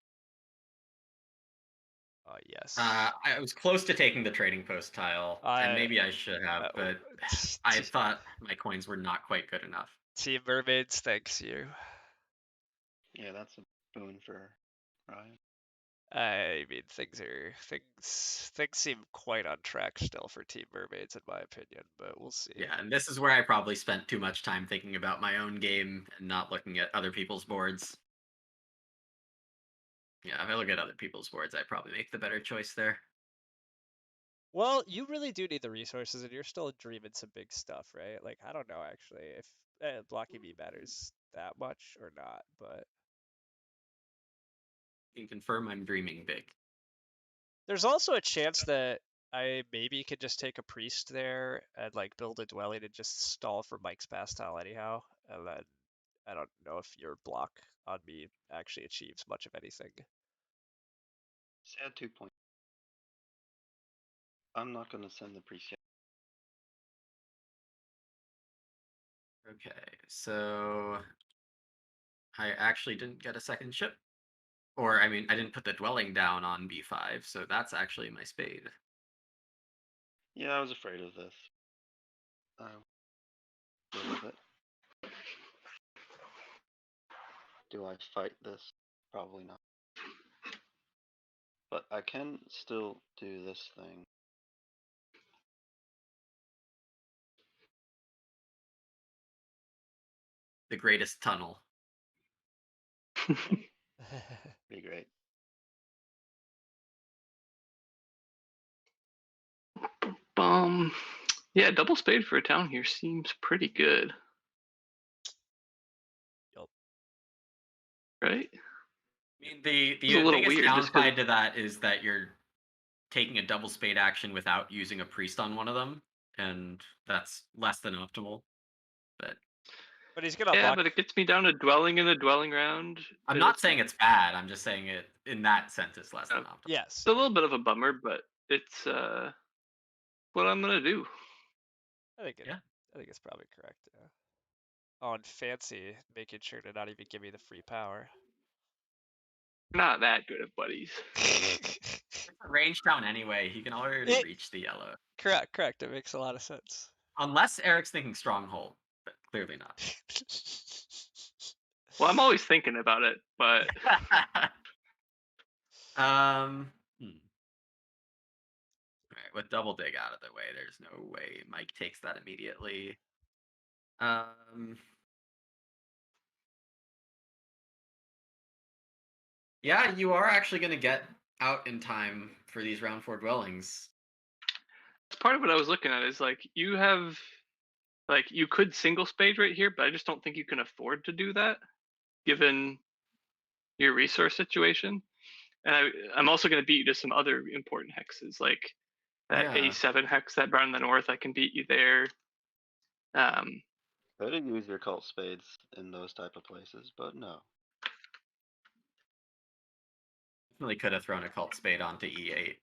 Yes. I was close to taking the trading post tile, and maybe I should have, but I thought my coins were not quite good enough. Team Mermaids, thanks you. Yeah, that's a boon for Ryan. I mean, things seem quite on track still for Team Mermaids in my opinion, but we'll see. Yeah, and this is where I probably spent too much time thinking about my own game and not looking at other people's boards. Yeah, if I look at other people's boards, I probably make the better choice there. Well, you really do need the resources, and you're still dreaming some big stuff, right? Like, I don't know actually if blocking me matters that much or not, but You can confirm I'm dreaming big. there's also a chance that I maybe could just take a priest there and like build a dwelling and just stall for Mike's pass tile anyhow, and then I don't know if your block on me actually achieves much of anything. Sad 2 points. I'm not going to send the priest yet. Okay, so I actually didn't get a second ship. Or, I mean, I didn't put the dwelling down on B5, so that's actually my spade. Yeah, I was afraid of this. Deal with it. Do I fight this? Probably not. But I can still do this thing. The greatest tunnel. Be great. Yeah, double spade for a town here seems pretty good. Yup. Right? I mean, the It's a little biggest weird, just 'cause- downside to that is that you're taking a double spade action without using a priest on one of them, and that's less than optimal. But he's gonna Yeah, block. but it gets me down a dwelling in a dwelling round. I'm and not saying it's bad. I'm just saying it in that sense it's less than optimal. Yes. It's a little bit of a bummer, but it's what I'm gonna do. I think it's probably correct. Yeah. Oh, and fancy making sure to not even give me the free power. We're not that good at buddies. It's a range down anyway. He can already reach the yellow. Correct. It makes a lot of sense. Unless Eric's thinking stronghold, but clearly not. Well, I'm always thinking about it, but Alright, with double dig out of the way, there's no way Mike takes that immediately. Yeah, you are actually going to get out in time for these round 4 dwellings. it's part of what I was looking at is like you have, like you could single spade right here, but I just don't think you can afford to do that, given your resource situation. And I'm also going to beat you to some other important hexes, like that Yeah. A7 hex that brought in the north. I can beat you there. Could have used your cult spades in those type of places, but no. Definitely could have thrown a cult spade onto E8.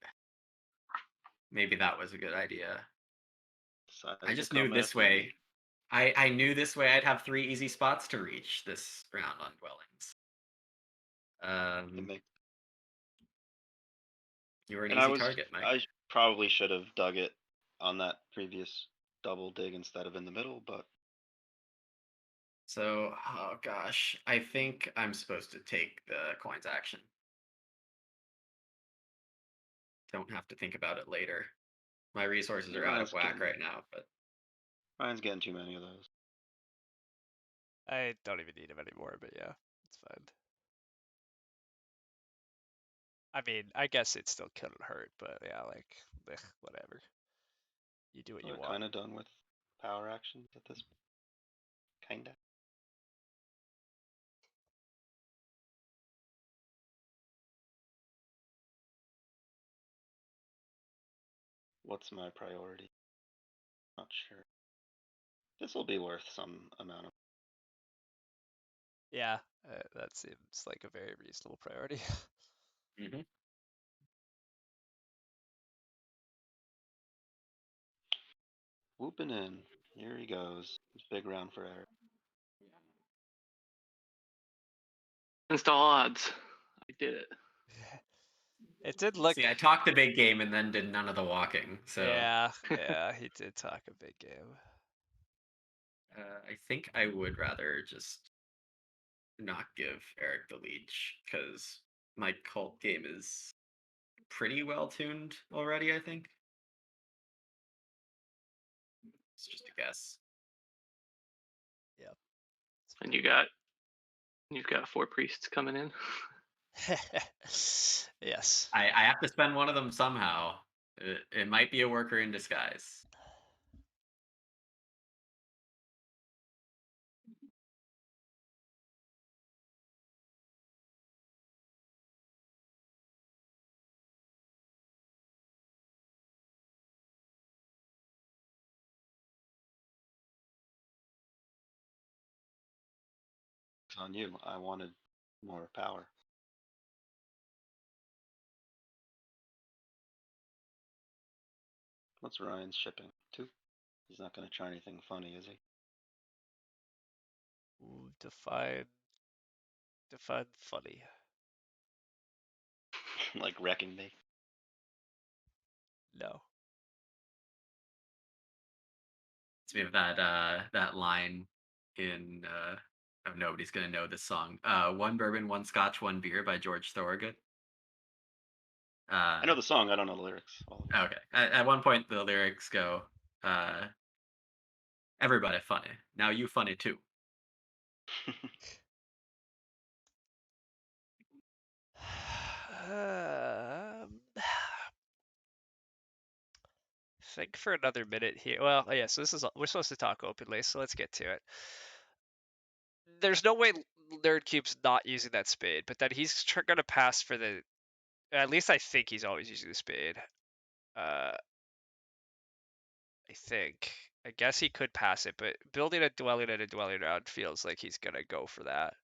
Maybe that was a good idea. Decided I to just knew come this after way. me. I knew this way I'd have 3 easy spots to reach this round on dwellings. It makes- You were an And easy target, Mike. I probably should have dug it on that previous double dig instead of in the middle, but So, oh gosh, I think I'm supposed to take the coins action. Don't have to think about it later. My resources are out of whack right now, but Ryan's getting too many of those. I don't even need him anymore, but yeah, it's fine. I mean, I guess it still couldn't hurt, but yeah, like, whatever. You do what you We're want. kind of done with power actions at this point. Kinda. what's my priority? Not sure. This will be worth some amount of. Yeah, that seems like a very reasonable priority. Mm-hmm. Whooping in. Here he goes. Big round for Eric. Against all odds, I did it. It did look. See, I talked a big game and then did none of the walking. So Yeah, he did talk a big game. I think I would rather just not give Eric the leech because my cult game is pretty well tuned already. I think it's just a guess. Yep. And you've got 4 priests coming in. Yes. I have to spend one of them somehow. It might be a worker in disguise. It's on you. I wanted more power. What's Ryan's shipping? 2? He's not going to try anything funny, is he? Ooh, define funny. Like wrecking me? No. It's me of that line in oh, nobody's gonna know this song. One bourbon, one scotch, one beer by George Thorogood. I know the song. I don't know the lyrics. All of it. Okay. At one point, the lyrics go, "Everybody funny. Now you funny too." Think for another minute here. Well, yeah. So we're supposed to talk openly, so let's get to it. There's no way Nerdcube's not using that spade, but then he's gonna pass for the. At least I think he's always using the spade. I think. I guess he could pass it, but building a dwelling and a dwelling round feels like he's gonna go for that.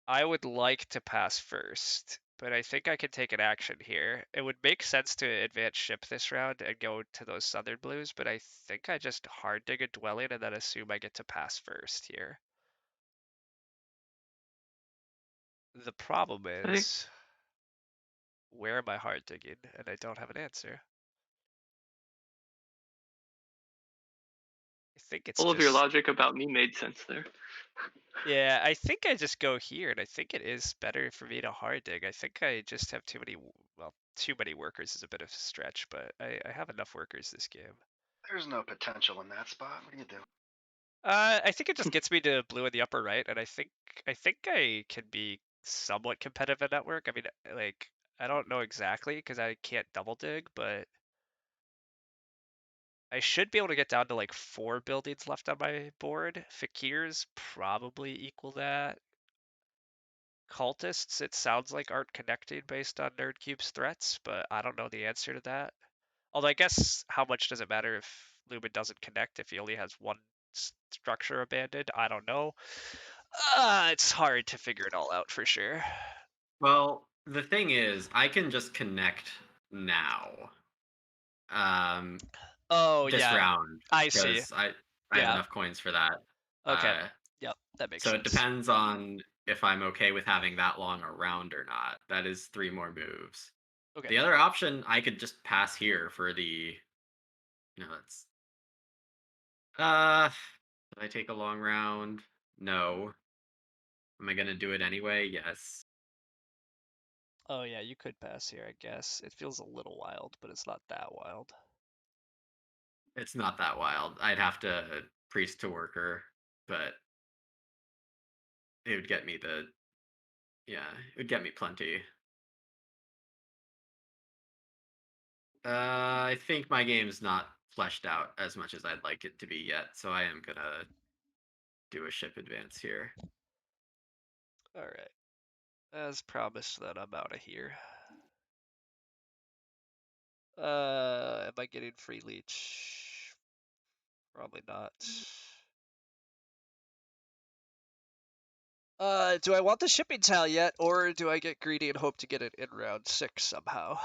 I would like to pass first, but I think I can take an action here. It would make sense to advance ship this round and go to those southern blues, but I think I just hard dig a dwelling and then assume I get to pass first here. The problem I think is, where am I hard digging? And I don't have an answer. I think it's all of your just, logic about me made sense there. yeah, I think I just go here, and I think it is better for me to hard dig. I think I just have too many, well, too many workers is a bit of a stretch, but I have enough workers this game. There's no potential in that spot. What do you do? I think it just gets me to blue in the upper right, and I think I can be somewhat competitive at network. I mean, like I don't know exactly because I can't double dig, but I should be able to get down to like 4 buildings left on my board. Fakirs probably equal that. Cultists, it sounds like aren't connecting based on Nerdcube's threats, but I don't know the answer to that. Although I guess how much does it matter if Lumen doesn't connect if he only has one structure abandoned? I don't know. It's hard to figure it all out for sure. Well, the thing is, I can just connect now. Oh This yeah, round I see. because I have Yeah. enough coins for that. Okay. Uh, Yep, that makes so it sense. depends on if I'm okay with having that long a round or not. That is 3 more moves. Okay. The other option, I could just pass here for the. No, that's. Did I take a long round? No. Am I gonna do it anyway? Yes. Oh yeah, you could pass here, I guess. It feels a little wild, but it's not that wild. It's not that wild. I'd have to priest to worker, but it would get me the. Yeah, it would get me plenty. I think my game's not fleshed out as much as I'd like it to be yet, so I am gonna do a ship advance here. All right. As promised, then I'm out of here. Am I getting free leech? Probably not. Do I want the shipping tile yet, or do I get greedy and hope to get it in round 6 somehow?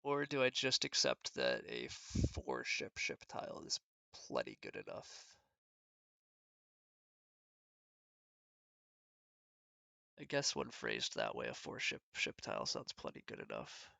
Or do I just accept that a 4-ship tile is plenty good enough? I guess when phrased that way, a 4-ship tile sounds plenty good enough.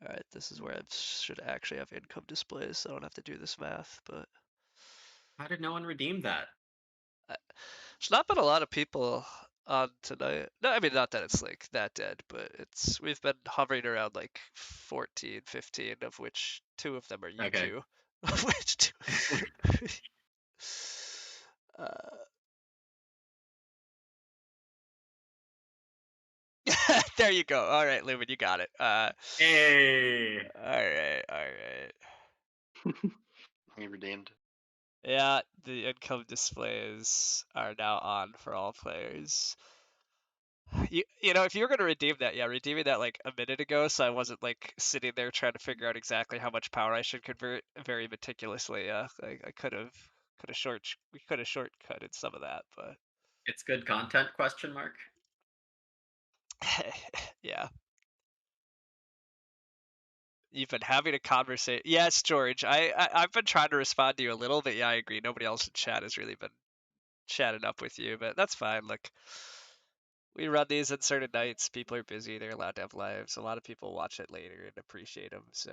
Alright, this is where I should actually have income displays, so I don't have to do this math, but How did no one redeem that? there's not been a lot of people on tonight. No, I mean, not that it's like that dead, but we've been hovering around like 14, 15, of which 2 of them are you Okay. two. Of which 2. uh, there you go. All right, Lumen, you got it. Hey. All right. He redeemed. Yeah, the income displays are now on for all players. You know, if you were gonna redeem that, yeah, redeeming that like a minute ago, so I wasn't like sitting there trying to figure out exactly how much power I should convert very meticulously. Yeah, I we could have shortcutted some of that, but It's good content, question mark? yeah. You've been having a conversation. Yes, George. I've been trying to respond to you a little bit. Yeah, I agree. Nobody else in chat has really been chatting up with you, but that's fine. Look, we run these on certain nights. People are busy. They're allowed to have lives. A lot of people watch it later and appreciate them. So,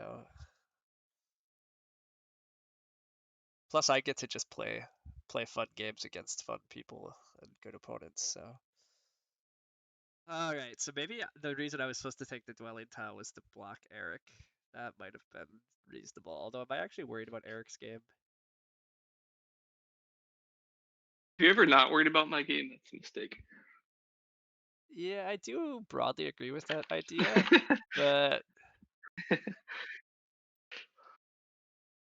plus I get to just play fun games against fun people and good opponents. So, all right. So maybe the reason I was supposed to take the dwelling tile was to block Eric. That might have been reasonable. Although, am I actually worried about Eric's game? If you're ever not worried about my game, that's a mistake. Yeah, I do broadly agree with that idea, but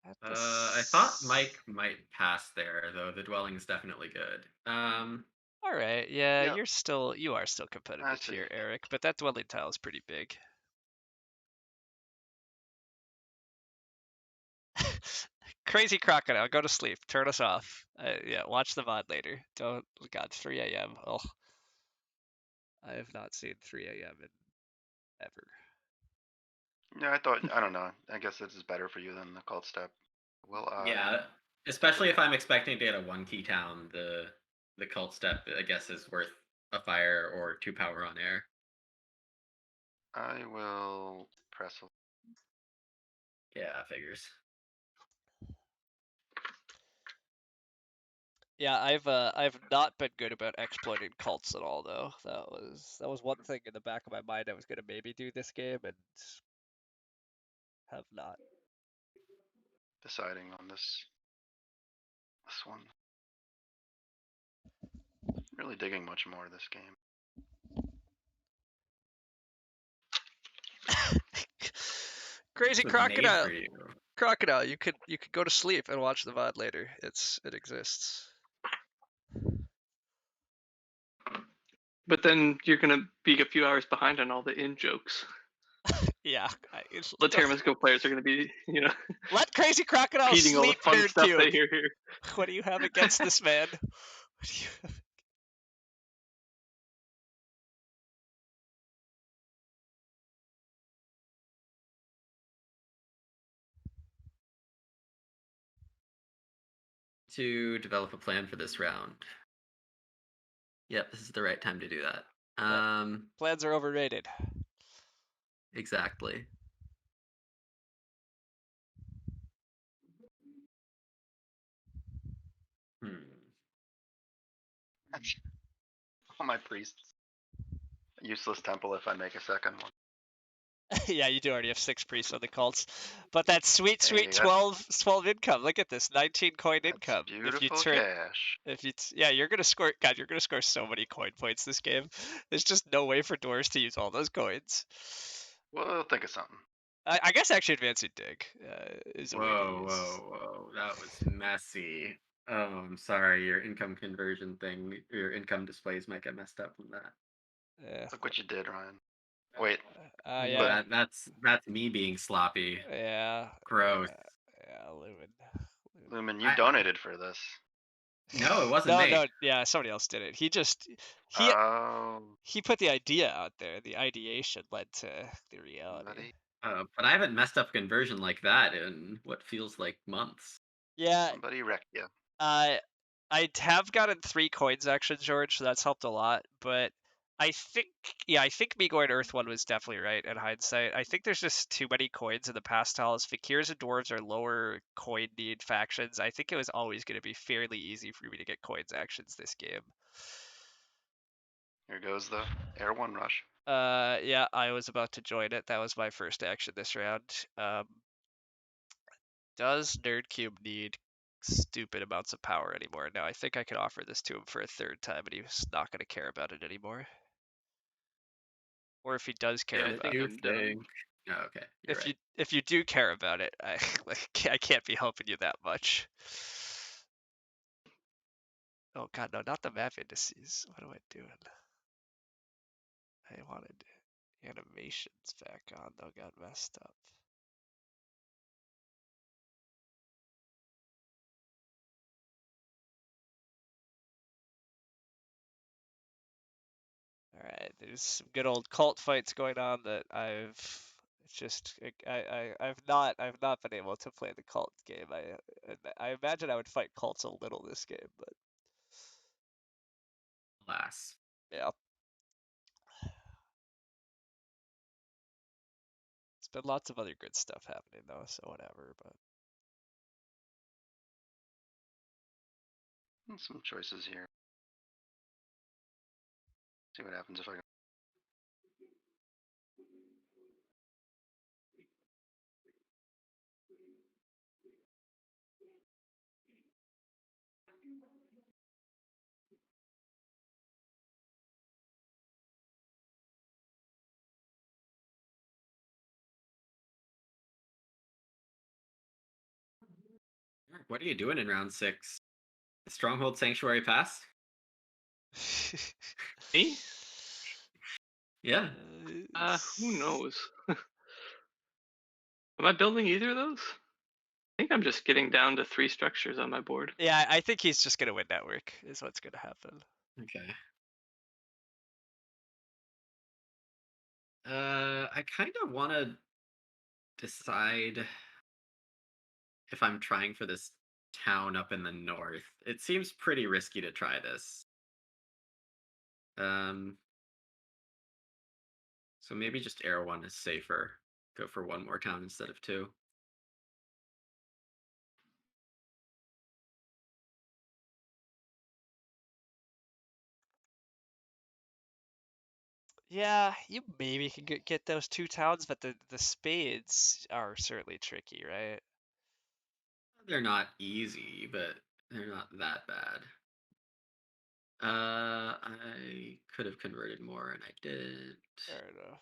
at the I thought Mike might pass there, though the dwelling's definitely good. All right, yeah, Yep. you are still I competitive see. here, Eric, but that dwelling tile is pretty big. Crazy crocodile, go to sleep. Turn us off. Yeah, watch the VOD later. Don't. God, 3 a.m. Oh, I have not seen 3 a.m. in ever. Yeah, I don't know. I guess this is better for you than the cult step. Will I? Yeah, especially if I'm expecting to get a 1-key town, the cult step, I guess, is worth a fire or 2 power on air. I will press. Yeah, figures. Yeah, I've not been good about exploiting cults at all though. That was one thing in the back of my mind I was gonna maybe do this game and have not. Deciding on this one. Really digging much more of this game. Crazy This was made crocodile. for you. Crocodile, you could go to sleep and watch the VOD later. It exists. But then you're gonna be a few hours behind on all the in jokes. Yeah, The Terra Mystica players are gonna be, let Crazy Crocodile repeating all the sleep, fun Nerd stuff they Cube. hear here. What do you have against this man? What do you have? To develop a plan for this round. Yep, this is the right time to do that. Plans are overrated. Exactly. All my priests. Useless temple if I make a second one. Yeah, you do already have 6 priests on the cults. But that sweet, Hey, sweet 12 income. Look at this, 19 coin that's income. If you beautiful turn, cash. yeah, you're gonna score. God, you're gonna score so many coin points this game. There's just no way for dwarves to use all those coins. We'll think of something. I guess actually advancing dig is a way to Whoa, use. whoa. That was messy. Oh, I'm sorry. Your income conversion thing, your income displays might get messed up from that. Yeah. Look what you did, Ryan. Wait, Yeah. That's me being sloppy. Yeah. Gross. Yeah. Lumen. Lumen, you I- donated for this. No, it wasn't No, me. no, yeah, somebody else did it. He Oh, he put the idea out there. The ideation led to the reality. buddy. But I haven't messed up conversion like that in what feels like months. Yeah, Somebody wrecked you. I have gotten 3 coins actually, George, so that's helped a lot. But I think me going Earth 1 was definitely right in hindsight. I think there's just too many coins in the pastels. Fakirs and dwarves are lower coin need factions. I think it was always going to be fairly easy for me to get coins actions this game. Here goes the Air 1 rush. Yeah, I was about to join it. That was my first action this round. Does Nerdcube need stupid amounts of power anymore? No, I think I could offer this to him for a 3rd time, and he's not going to care about it anymore. Or if he does care Yeah, I about think it, I'm done. Oh, okay, you're right. if you do care about it, I can't be helping you that much. Oh god, no, not the map indices. What am I doing? I wanted animations back on, though, got messed up. All right, there's some good old cult fights going on that I've not been able to play the cult game. I imagine I would fight cults a little this game, but Alas. yeah. It's been lots of other good stuff happening though, so whatever, but Some choices here. See what happens if I go. What are you doing in round 6? Stronghold Sanctuary Pass? Me? Yeah. Who knows? Am I building either of those? I think I'm just getting down to 3 structures on my board. Yeah, I think he's just gonna win network is what's gonna happen. Okay. I kind of want to decide if I'm trying for this town up in the north. It seems pretty risky to try this. So maybe just air 1 is safer. Go for 1 more town instead of 2. Yeah, you maybe can get those 2 towns, but the spades are certainly tricky, right? They're not easy, but they're not that bad. I could have converted more, and I did. Fair enough.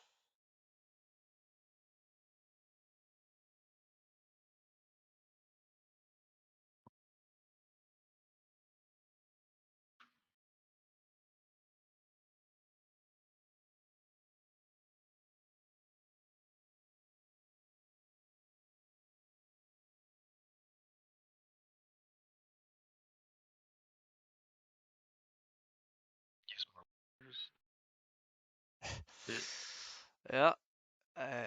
Use more workers. Yeah.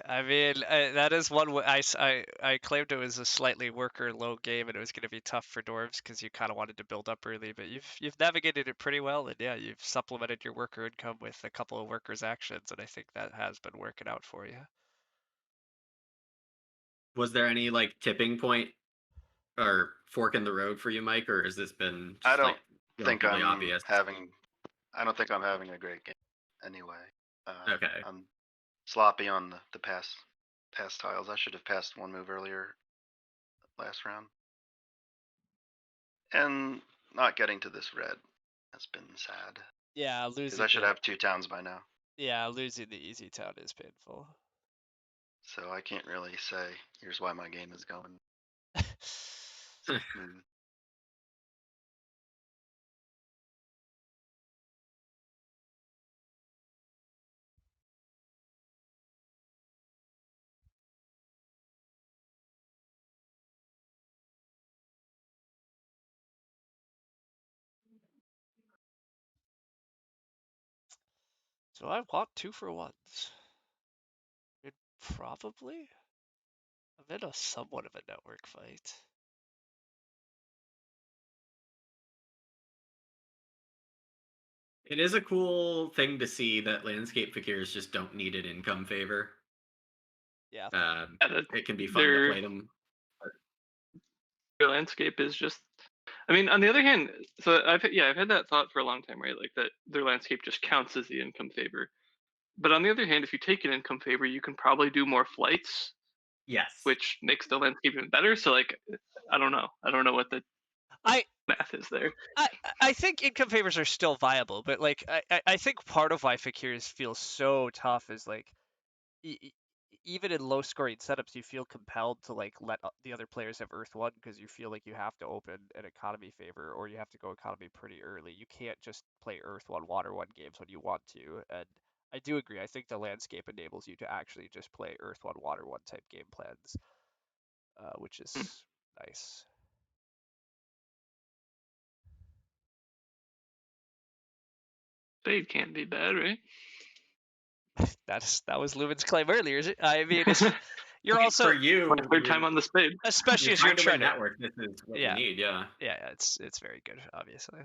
I mean, that is one way I claimed it was a slightly worker low game and it was going to be tough for dwarves because you kind of wanted to build up early, but you've navigated it pretty well, and yeah, you've supplemented your worker income with a couple of workers actions, and I think that has been working out for you. Was there any like tipping point or fork in the road for you, Mike, or has this been I just don't like think relatively I'm obvious? having. I don't think I'm having a great game. Anyway. Okay. I'm sloppy on the pass tiles. I should have passed one move earlier last round. And not getting to this red has been sad. Yeah, Because losing I should the have 2 towns by now. yeah losing the easy town is painful. So I can't really say, here's why my game is going. Mm. So I want 2-for-1s. It probably. I'm in a somewhat of a network fight. It is a cool thing to see that landscape figures just don't need an income favor. Yeah. It can be fun to their play them. their landscape is just. I mean, on the other hand, so I've had that thought for a long time, right? Like that their landscape just counts as the income favor. But on the other hand, if you take an income favor, you can probably do more flights, Yes. which makes the landscape even better. So like, I don't know. I don't know what the I math is there. I think income favors are still viable, but like I think part of why Fakirs feels so tough is like even in low scoring setups, you feel compelled to like let the other players have Earth One because you feel like you have to open an economy favor or you have to go economy pretty early. You can't just play Earth One, Water One games when you want to. And I do agree. I think the landscape enables you to actually just play Earth One, Water One type game plans, which is nice. Spade can't be bad, right? That was Lumen's claim earlier. I mean, it's, you're also for you, My third time on the spade. especially you're as you're trying to win trying to network. This is what yeah you need. Yeah. yeah it's very good obviously.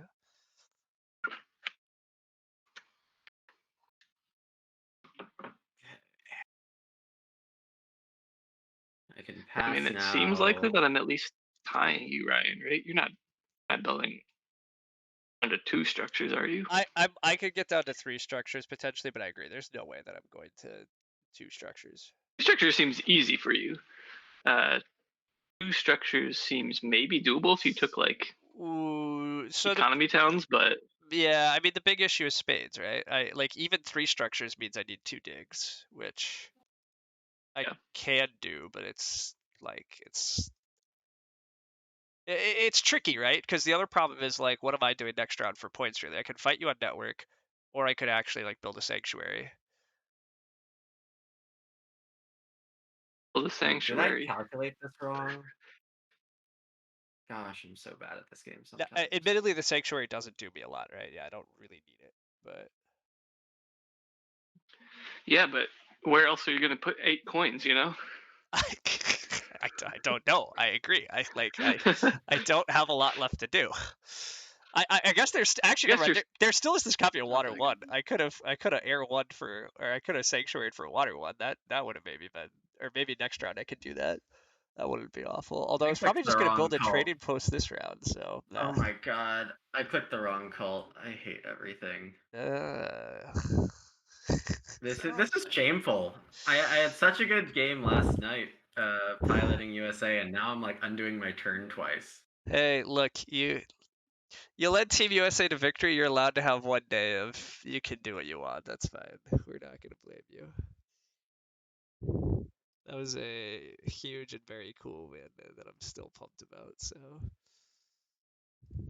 I can I pass mean, it now. seems likely that I'm at least tying you, Ryan. Right? You're not building under 2 structures, are you? I could get down to 3 structures potentially, but I agree. There's no way that I'm going to 2 structures. Structure seems easy for you. 2 structures seems maybe doable if you took like Ooh, so economy towns, but yeah, I mean the big issue is spades, right? I like even 3 structures means I need 2 digs, which I Yeah. can do, but it's like it's tricky, right? Because the other problem is like, what am I doing next round for points? Really, I could fight you on network, or I could actually like build a sanctuary. well, the Did I sanctuary. calculate this wrong? Gosh, I'm so bad at this game Now, sometimes. admittedly, the sanctuary doesn't do me a lot, right? Yeah, I don't really need it, but Yeah, but where else are you gonna put 8 coins? You know. I don't know. I agree. I don't have a lot left to do. I guess there's actually Guess never mind. you're There still is this copy of Not Water really One. good. I could have air one for, or I could have sanctuaried for Water One. That would have maybe been, or maybe next round I could do that. That wouldn't be awful. Although I I was probably clicked the just gonna wrong build a cult. trading post this round. So Oh my god, I clicked the wrong cult. I hate everything. This is shameful. I had such a good game last night, piloting USA, and now I'm like undoing my turn twice. Hey, look, you led Team USA to victory. You're allowed to have one day of you can do what you want. That's fine. We're not gonna blame you. That was a huge and very cool win that I'm still pumped about. So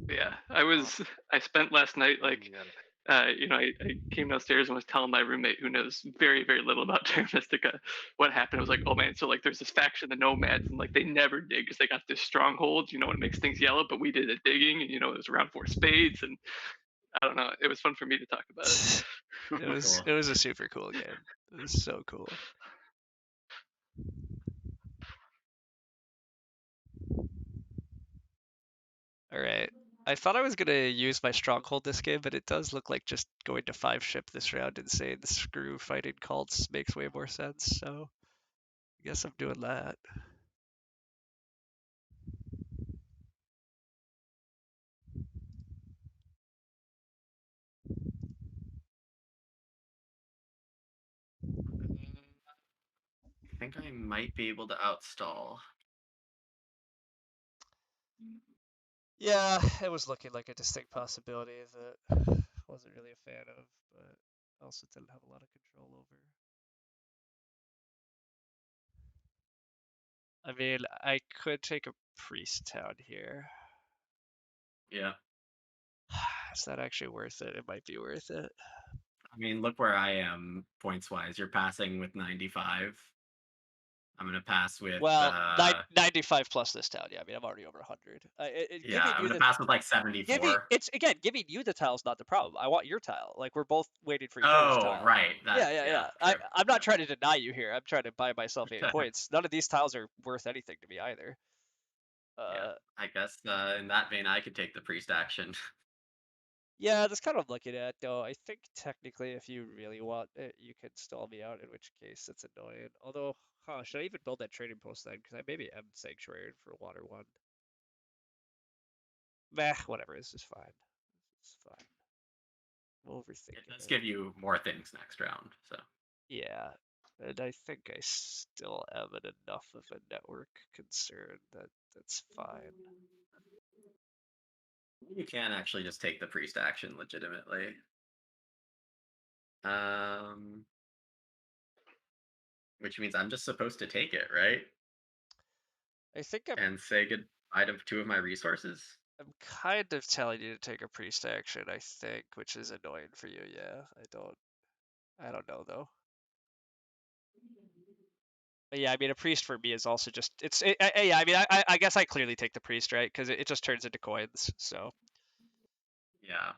yeah. I spent last night like You gotta I came downstairs and was telling my roommate who knows very, very little about Terra Mystica what happened. I was like, oh man, so like there's this faction, the Nomads, and like they never dig because they got this stronghold, and it makes things yellow, but we did the digging, and it was around 4 spades, and I don't know, it was fun for me to talk about it. Cool. it was a super cool game. It was so cool. All right. I thought I was gonna use my stronghold this game, but it does look like just going to 5 ship this round and saying screw fighting cults makes way more sense. So I guess I'm doing that. think I might be able to outstall. Yeah, it was looking like a distinct possibility that I wasn't really a fan of, but also didn't have a lot of control over. I mean, I could take a priest town here. Yeah. Is that actually worth it? It might be worth it. I mean, look where I am points wise. You're passing with 95. I'm gonna pass with Well, 95 plus this town. Yeah, I mean, I'm already over 100. yeah, I'm gonna pass with like 74. It's again, giving you the tile is not the problem. I want your tile. Like, we're both waiting for each other's Oh, tile. right. That, Yeah. true. I'm not trying to deny you here. I'm trying to buy myself 8 points. None of these tiles are worth anything to me either. Yeah, I guess in that vein, I could take the priest action. Yeah, that's kind of looking at though. I think technically, if you really want it, you can stall me out. In which case, that's annoying. Although, should I even build that trading post then? Because I maybe am sanctuary for water one. Meh, whatever. This is fine. It's fine. I'm It overthinking does it. give you more things next round, so. Yeah, and I think I still am in enough of a network concern that that's fine. You can actually just take the priest action legitimately. Which means I'm just supposed to take it, right? I think And say goodbye to 2 of my resources. I'm kind of telling you to take a priest action, I think, which is annoying for you. Yeah, I don't know though. But yeah, I mean, a priest for me is also just yeah. I mean, I guess I clearly take the priest, right? Because it just turns into coins. So Yeah.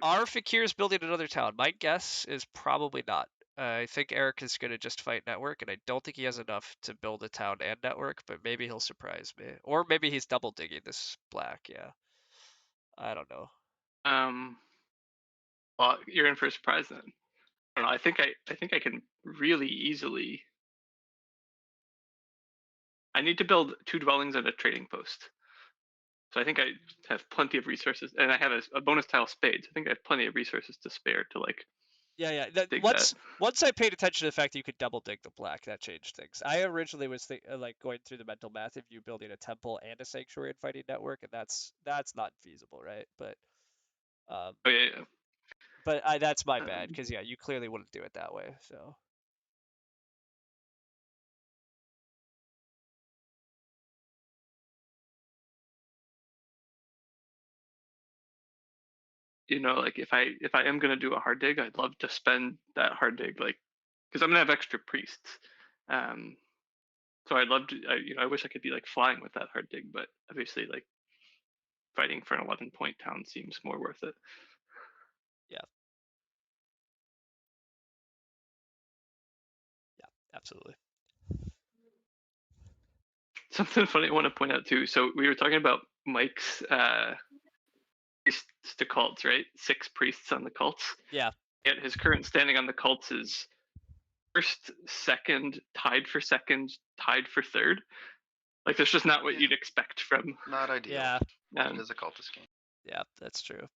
are Fakir's building another town? My guess is probably not. I think Eric is going to just fight network, and I don't think he has enough to build a town and network, but maybe he'll surprise me. Or maybe he's double digging this black, yeah. I don't know. Well, you're in for a surprise then. I don't know. I think I can really easily. I need to build 2 dwellings and a trading post. So I think I have plenty of resources, and I have a bonus tile spades. I think I have plenty of resources to spare to like Yeah. dig Once I paid attention to the fact that you could double dig the black, that changed things. I originally was like going through the mental math of you building a temple and a sanctuary and fighting network, and that's not feasible, right? But Oh yeah. but that's my bad because yeah, you clearly wouldn't do it that way. So You know, like if I am gonna do a hard dig, I'd love to spend that hard dig like because I'm gonna have extra priests. So I'd love to. I wish I could be like flying with that hard dig, but obviously like fighting for an 11-point town seems more worth it. yeah, absolutely. Something funny I want to point out too. So we were talking about Mike's priests to cults, right? 6 priests on the cults. Yeah. Yet his current standing on the cults is first, second, tied for second, tied for third. Like that's just not what you'd expect from. Not ideal. Yeah. It is a cultist game. Yeah, that's true.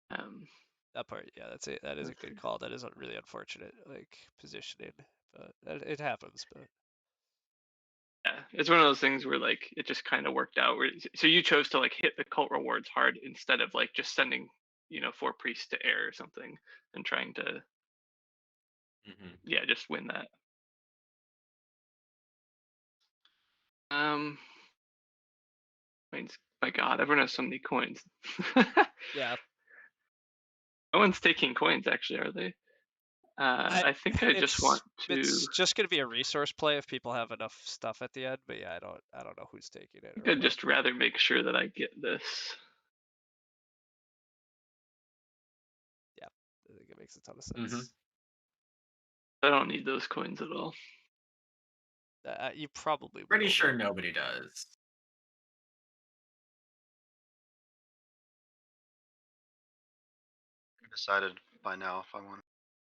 That part, yeah, that's it. That is a good call. That is a really unfortunate like positioning, but it happens. But Yeah, it's one of those things where like it just kind of worked out. So you chose to like hit the cult rewards hard instead of like just sending 4 priests to air or something and trying to just win that. Coins. My God, everyone has so many coins. yeah, No one's taking coins, actually, are they? I think I just want to. It's just gonna be a resource play if people have enough stuff at the end. But yeah, I don't know who's taking it. I think I'd just rather make sure that I get this. Yeah, I think it makes a ton of sense. I don't need those coins at all. You probably will. Pretty sure nobody does. I decided by now if I want to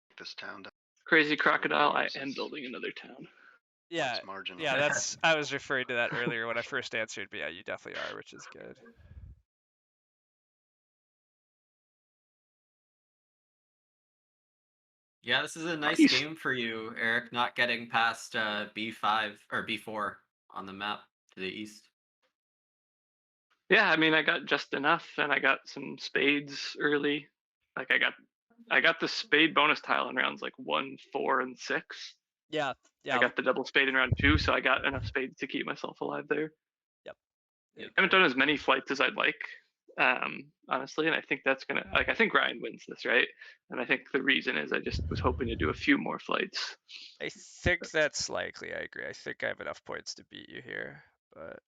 take this town down. Crazy Crocodile, I am building another town. Yeah, It's marginal. yeah, that's. I was referring to that earlier when I first answered, but yeah, you definitely are, which is good. Yeah, this is a nice Nice. game for you, Eric, not getting past B5 or B4 on the map to the east. Yeah, I mean, I got just enough, and I got some spades early. Like I got the spade bonus tile in rounds like 1, 4, and 6. Yeah, I yeah, got the double spade in round 2, so I got enough spades to keep myself alive there. yep. Yeah. I haven't done as many flights as I'd like, honestly, and I think that's gonna I think Ryan wins this, right? And I think the reason is I just was hoping to do a few more flights. I think that's likely. I agree. I think I have enough points to beat you here, but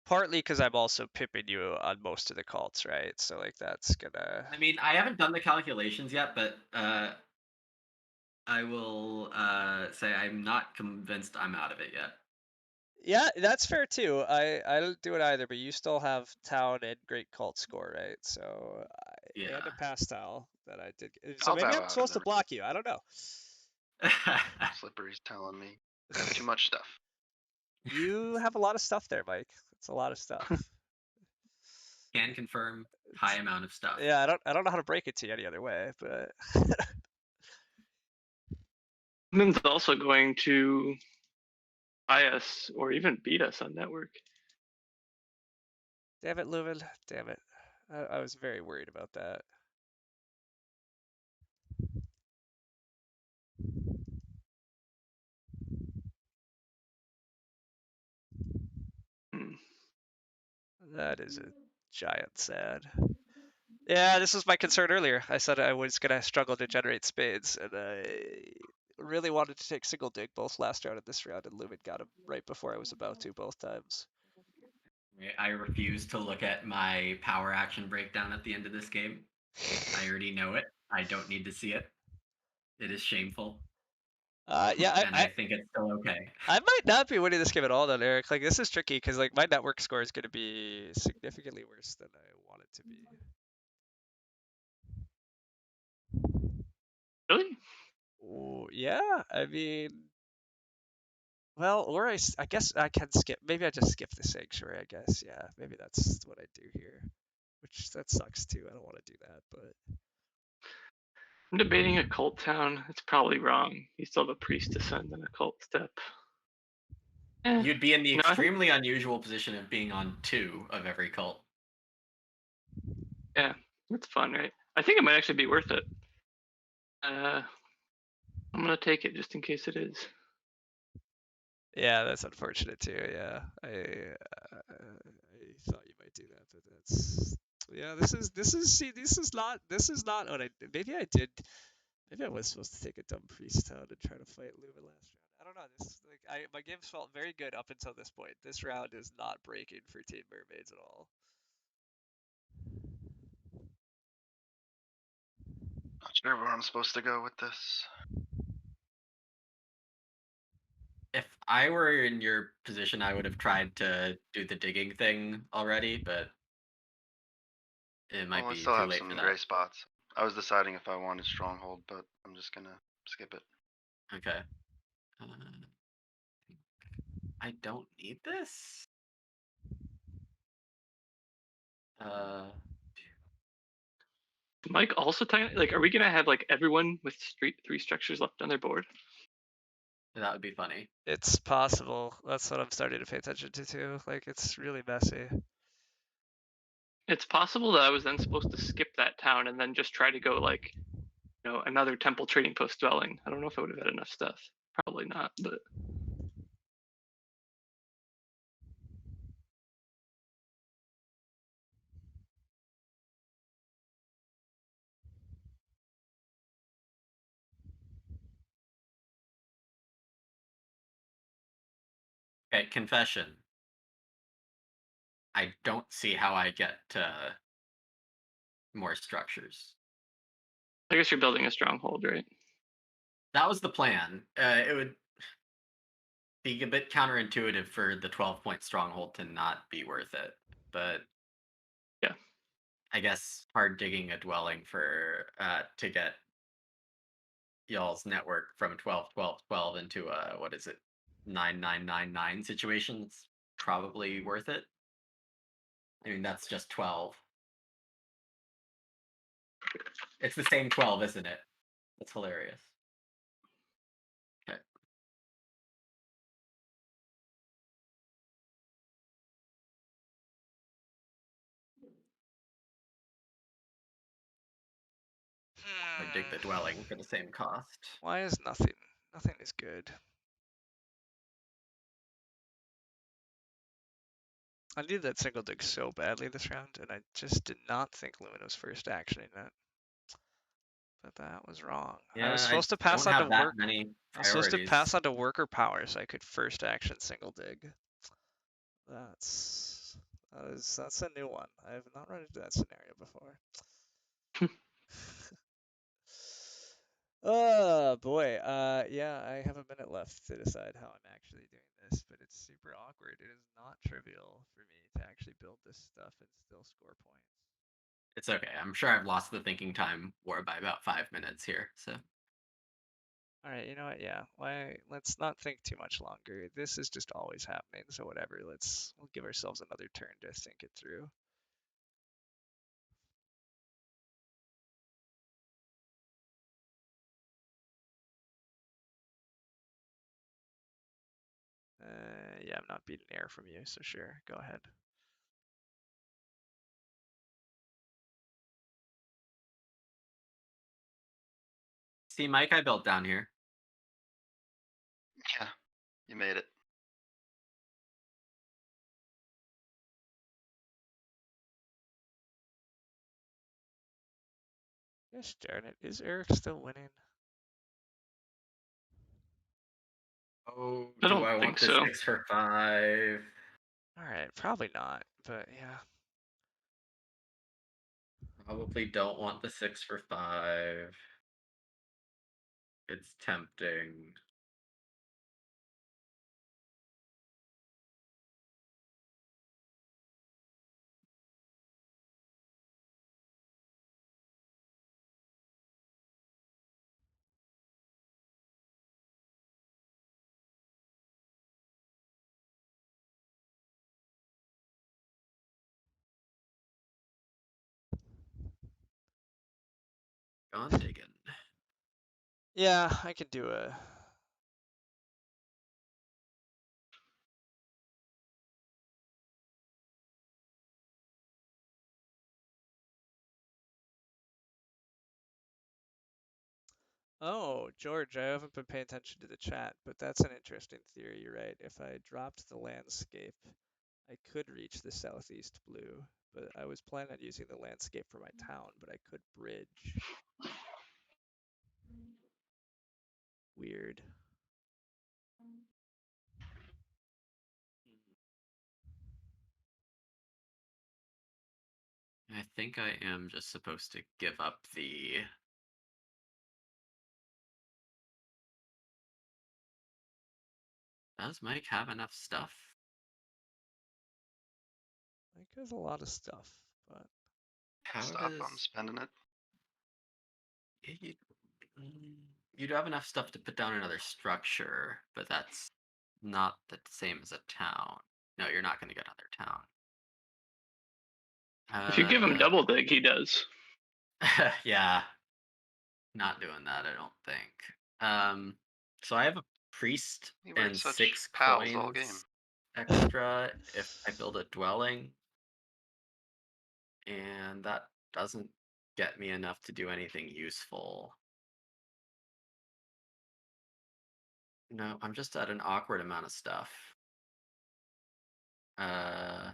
partly because I'm also pipping you on most of the cults, right? So like that's gonna. I mean, I haven't done the calculations yet, but I will say I'm not convinced I'm out of it yet. Yeah, that's fair too. I don't do it either, but you still have town and great cult score, right? So Yeah. and a pass tile that I did. So I'll maybe bow I'm out supposed of to block you. I don't know. Slippery's telling me I have too much stuff. You have a lot of stuff there, Mike. It's a lot of stuff. Can confirm high amount of stuff. Yeah, I don't know how to break it to you any other way, but Min's also going to buy us or even beat us on network. damn it, Lumen. Damn it. I was very worried about that. Hmm. That is a giant sad. Yeah, this was my concern earlier. I said I was gonna struggle to generate spades, and I really wanted to take single dig both last round and this round, and Lumen got him right before I was about to both times. I refuse to look at my power action breakdown at the end of this game. I already know it. I don't need to see it. It is shameful. Yeah, And I think it's still okay. I might not be winning this game at all, then, Eric. Like this is tricky because like my network score is gonna be significantly worse than I want it to be. Really? Ooh, yeah, I mean, well, or I guess I can skip. Maybe I just skip the sanctuary. I guess, yeah. Maybe that's what I do here, which that sucks too. I don't want to do that, but I'm debating a cult town. It's probably wrong. You still have a priest to send and a cult step. You'd be in the No, I think, extremely unusual position of being on 2 of every cult. yeah, it's fun, right? I think it might actually be worth it. I'm gonna take it just in case it is. yeah, that's unfortunate too. Yeah, I thought you might do that, but that's yeah. This is not what I did. Maybe I did. Maybe I was supposed to take a dumb priest town and try to fight Lumen last round. I don't know. This like my games felt very good up until this point. This round is not breaking for Team Mermaids at all. Not sure where I'm supposed to go with this. If I were in your position, I would have tried to do the digging thing already, but it might Well, I be still too have late for some that. gray spots. I was deciding if I wanted Stronghold, but I'm just gonna skip it. Okay. I don't need this. Mike also like, are we gonna have like everyone with three structures left on their board? That would be funny. It's possible. That's what I'm starting to pay attention to too. Like it's really messy. It's possible that I was then supposed to skip that town and then just try to go like, another temple trading post dwelling. I don't know if I would have had enough stuff. Probably not, but Okay, confession. I don't see how I get more structures. I guess you're building a stronghold, right? That was the plan. It would be a bit counterintuitive for the 12-point stronghold to not be worth it, but yeah, I guess hard digging a dwelling for to get y'all's network from 12, 12, 12 into a what is it 9999 situation. It's probably worth it. I mean that's just 12. It's the same 12, isn't it? That's hilarious. Okay. I dig the dwelling for the same cost. Why is nothing? Nothing is good. I needed that single dig so badly this round, and I just did not think Lumen was first actioning that. But that was wrong. Yeah, I was supposed to I pass don't on to have that work. many I was supposed to priorities. pass on to worker power so I could first action single dig. That's a new one. I have not run into that scenario before. Oh boy. Yeah, I have a minute left to decide how I'm actually doing this, but it's super awkward. It is not trivial for me to actually build this stuff and still score points. It's okay. I'm sure I've lost the thinking time war by about 5 minutes here. So All right, you know what? Yeah, let's not think too much longer. This is just always happening, so whatever. We'll give ourselves another turn to think it through. Yeah, I'm not beating air from you, so sure, go ahead. see, Mike, I built down here. Yeah, you made it. Gosh darn it, is Eric still winning? Oh, I do don't I think want the so. 6 for 5? All right, probably not, but yeah. Probably don't want the 6 for 5. It's tempting. Gone digging. Yeah, I could do a. Oh, George, I haven't been paying attention to the chat, but that's an interesting theory. You're right. If I dropped the landscape, I could reach the southeast blue, but I was planning on using the landscape for my town, but I could bridge. Weird. I think I am just supposed to give up the. Does Mike have enough stuff? Like, there's a lot of stuff, but How Stop, does I'm spending it. you, you'd have enough stuff to put down another structure, but that's not the same as a town. No, you're not going to get another town. If you give him double dig, he does. Yeah, not doing that. I don't think. So I have a priest We were and such 6 pals all game. coins extra if I build a dwelling, and that doesn't get me enough to do anything useful. No, I'm just at an awkward amount of stuff. Yeah.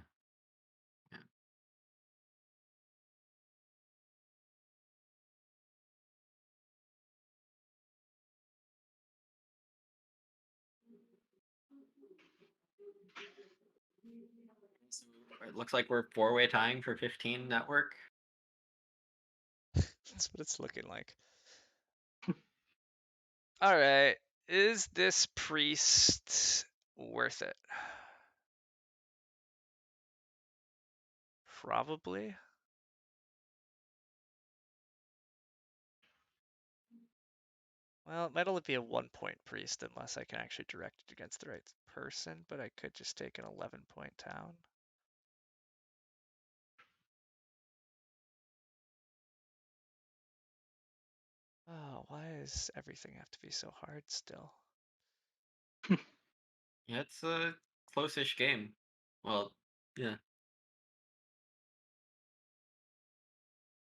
So it looks like we're 4-way tying for 15 network. that's what it's looking like. All right, is this priest worth it? Probably. Well, it might only be a 1-point priest unless I can actually direct it against the right person, but I could just take an 11-point town. Oh, why does everything have to be so hard still? Yeah, it's a close-ish game. Well, yeah.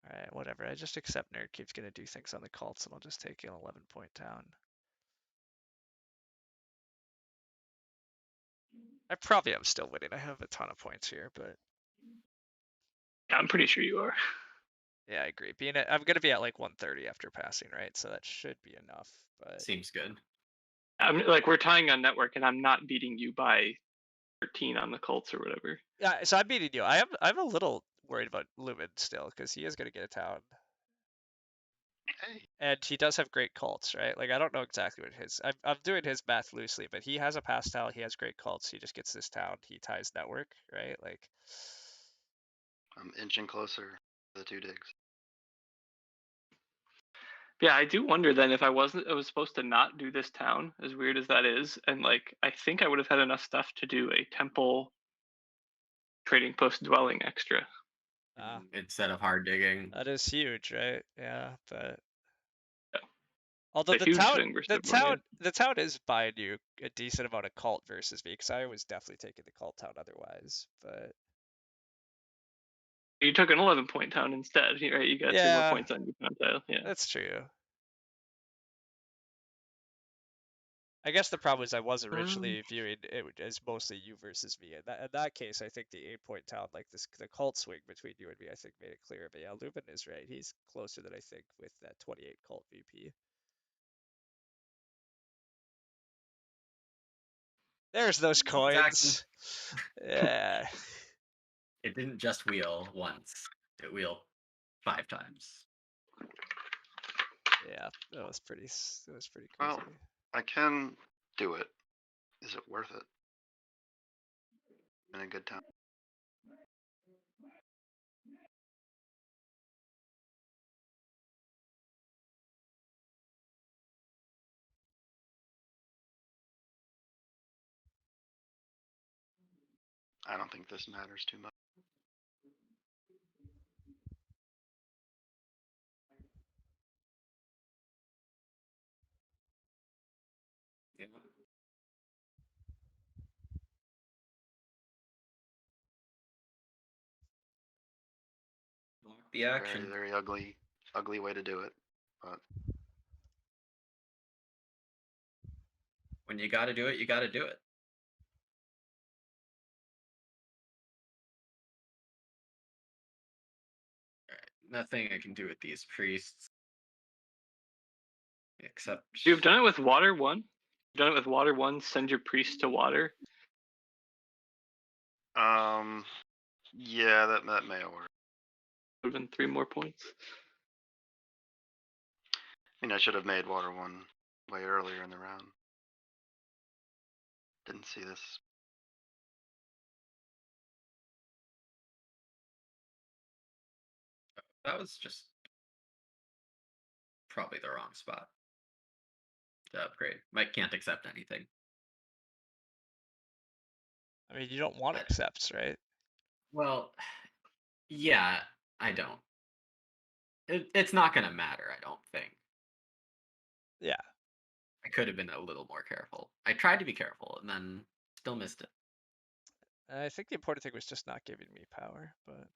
Alright, whatever. I just accept Nerd keeps gonna do things on the cults and I'll just take an 11-point down. I probably am still winning. I have a ton of points here, but Yeah, I'm pretty sure you are. yeah, I agree. I'm gonna be at like 130 after passing, right? So that should be enough. But Seems good. I'm like we're tying on network, and I'm not beating you by 13 on the Colts or whatever. yeah, so I'm beating you. I'm a little worried about Lumen still because he is gonna get a town. Hey, And he does have great cults, right? Like I don't know exactly what his. I'm doing his math loosely, but he has a pass tile. He has great cults. He just gets this town. He ties network, right? Like, I'm inching closer to the 2 digs. Yeah, I do wonder then if I was supposed to not do this town, as weird as that is, and like I think I would have had enough stuff to do a temple trading post dwelling extra. Instead of hard digging. that is huge, right? Yeah, but Yeah. although It's a huge swing versus everyone, yeah. the town is buying you a decent amount of cult versus me, because I was definitely taking the cult town otherwise. But You took an 11-point town instead, right? You got 2 more yeah, points on your town tile. Yeah. that's true. I guess the problem is I was originally viewing it as mostly you versus me. In that case, I think the 8-point town, like the cult swing between you and me, I think made it clear. But yeah, Lubin is right. He's closer than I think with that 28 cult VP. There's those Exactly. coins. Yeah. It didn't just wheel once. It wheeled 5 times. Yeah, that was pretty crazy. Well, I can do it. Is it worth it? In a good time. I don't think this matters too much. Yeah. Block the action. Very, very ugly way to do it. But When you gotta do it, you gotta do it. Nothing I can do with these priests. Except You've done it with water 1. You've done it with water 1. Send your priest to water. yeah, that may work. Would have been 3 more points. I mean, I should have made water 1 way earlier in the round. Didn't see this. that was just probably the wrong spot to upgrade. Mike can't accept anything. I mean, you don't want accepts, right? Well, yeah, I don't. It's not gonna matter, I don't think. Yeah. I could have been a little more careful. I tried to be careful and then still missed it. I think the important thing was just not giving me power, but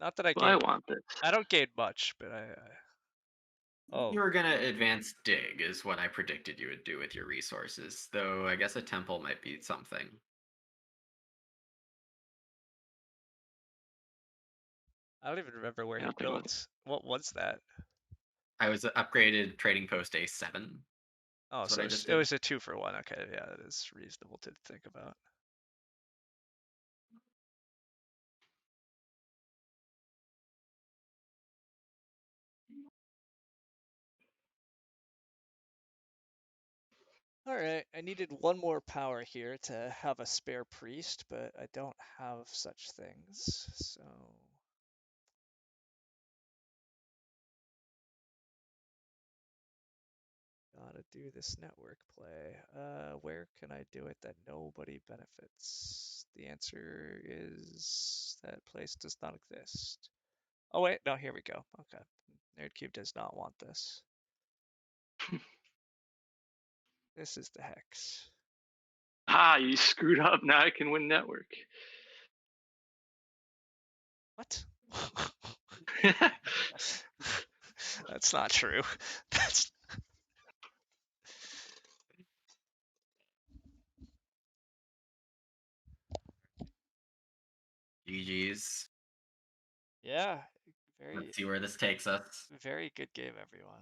not that I Well, I gained. want this. I don't gain much, but Oh, You were gonna advance dig is what I predicted you would do with your resources, though I guess a temple might be something. I don't even remember where I he don't think it was. built. What was that? I was upgraded trading post A7. Oh, That's so what I it was, just it did. was a 2-for-1. Okay, yeah, that is reasonable to think about. All right, I needed one more power here to have a spare priest, but I don't have such things, so gotta do this network play. Where can I do it that nobody benefits? The answer is that place does not exist. Oh wait, no, here we go. Okay. Nerdcube does not want this. This is the hex. Ah, you screwed up. Now I can win network. What? That's not true. That's GG's. yeah. Very Let's see where this takes us. very good game, everyone.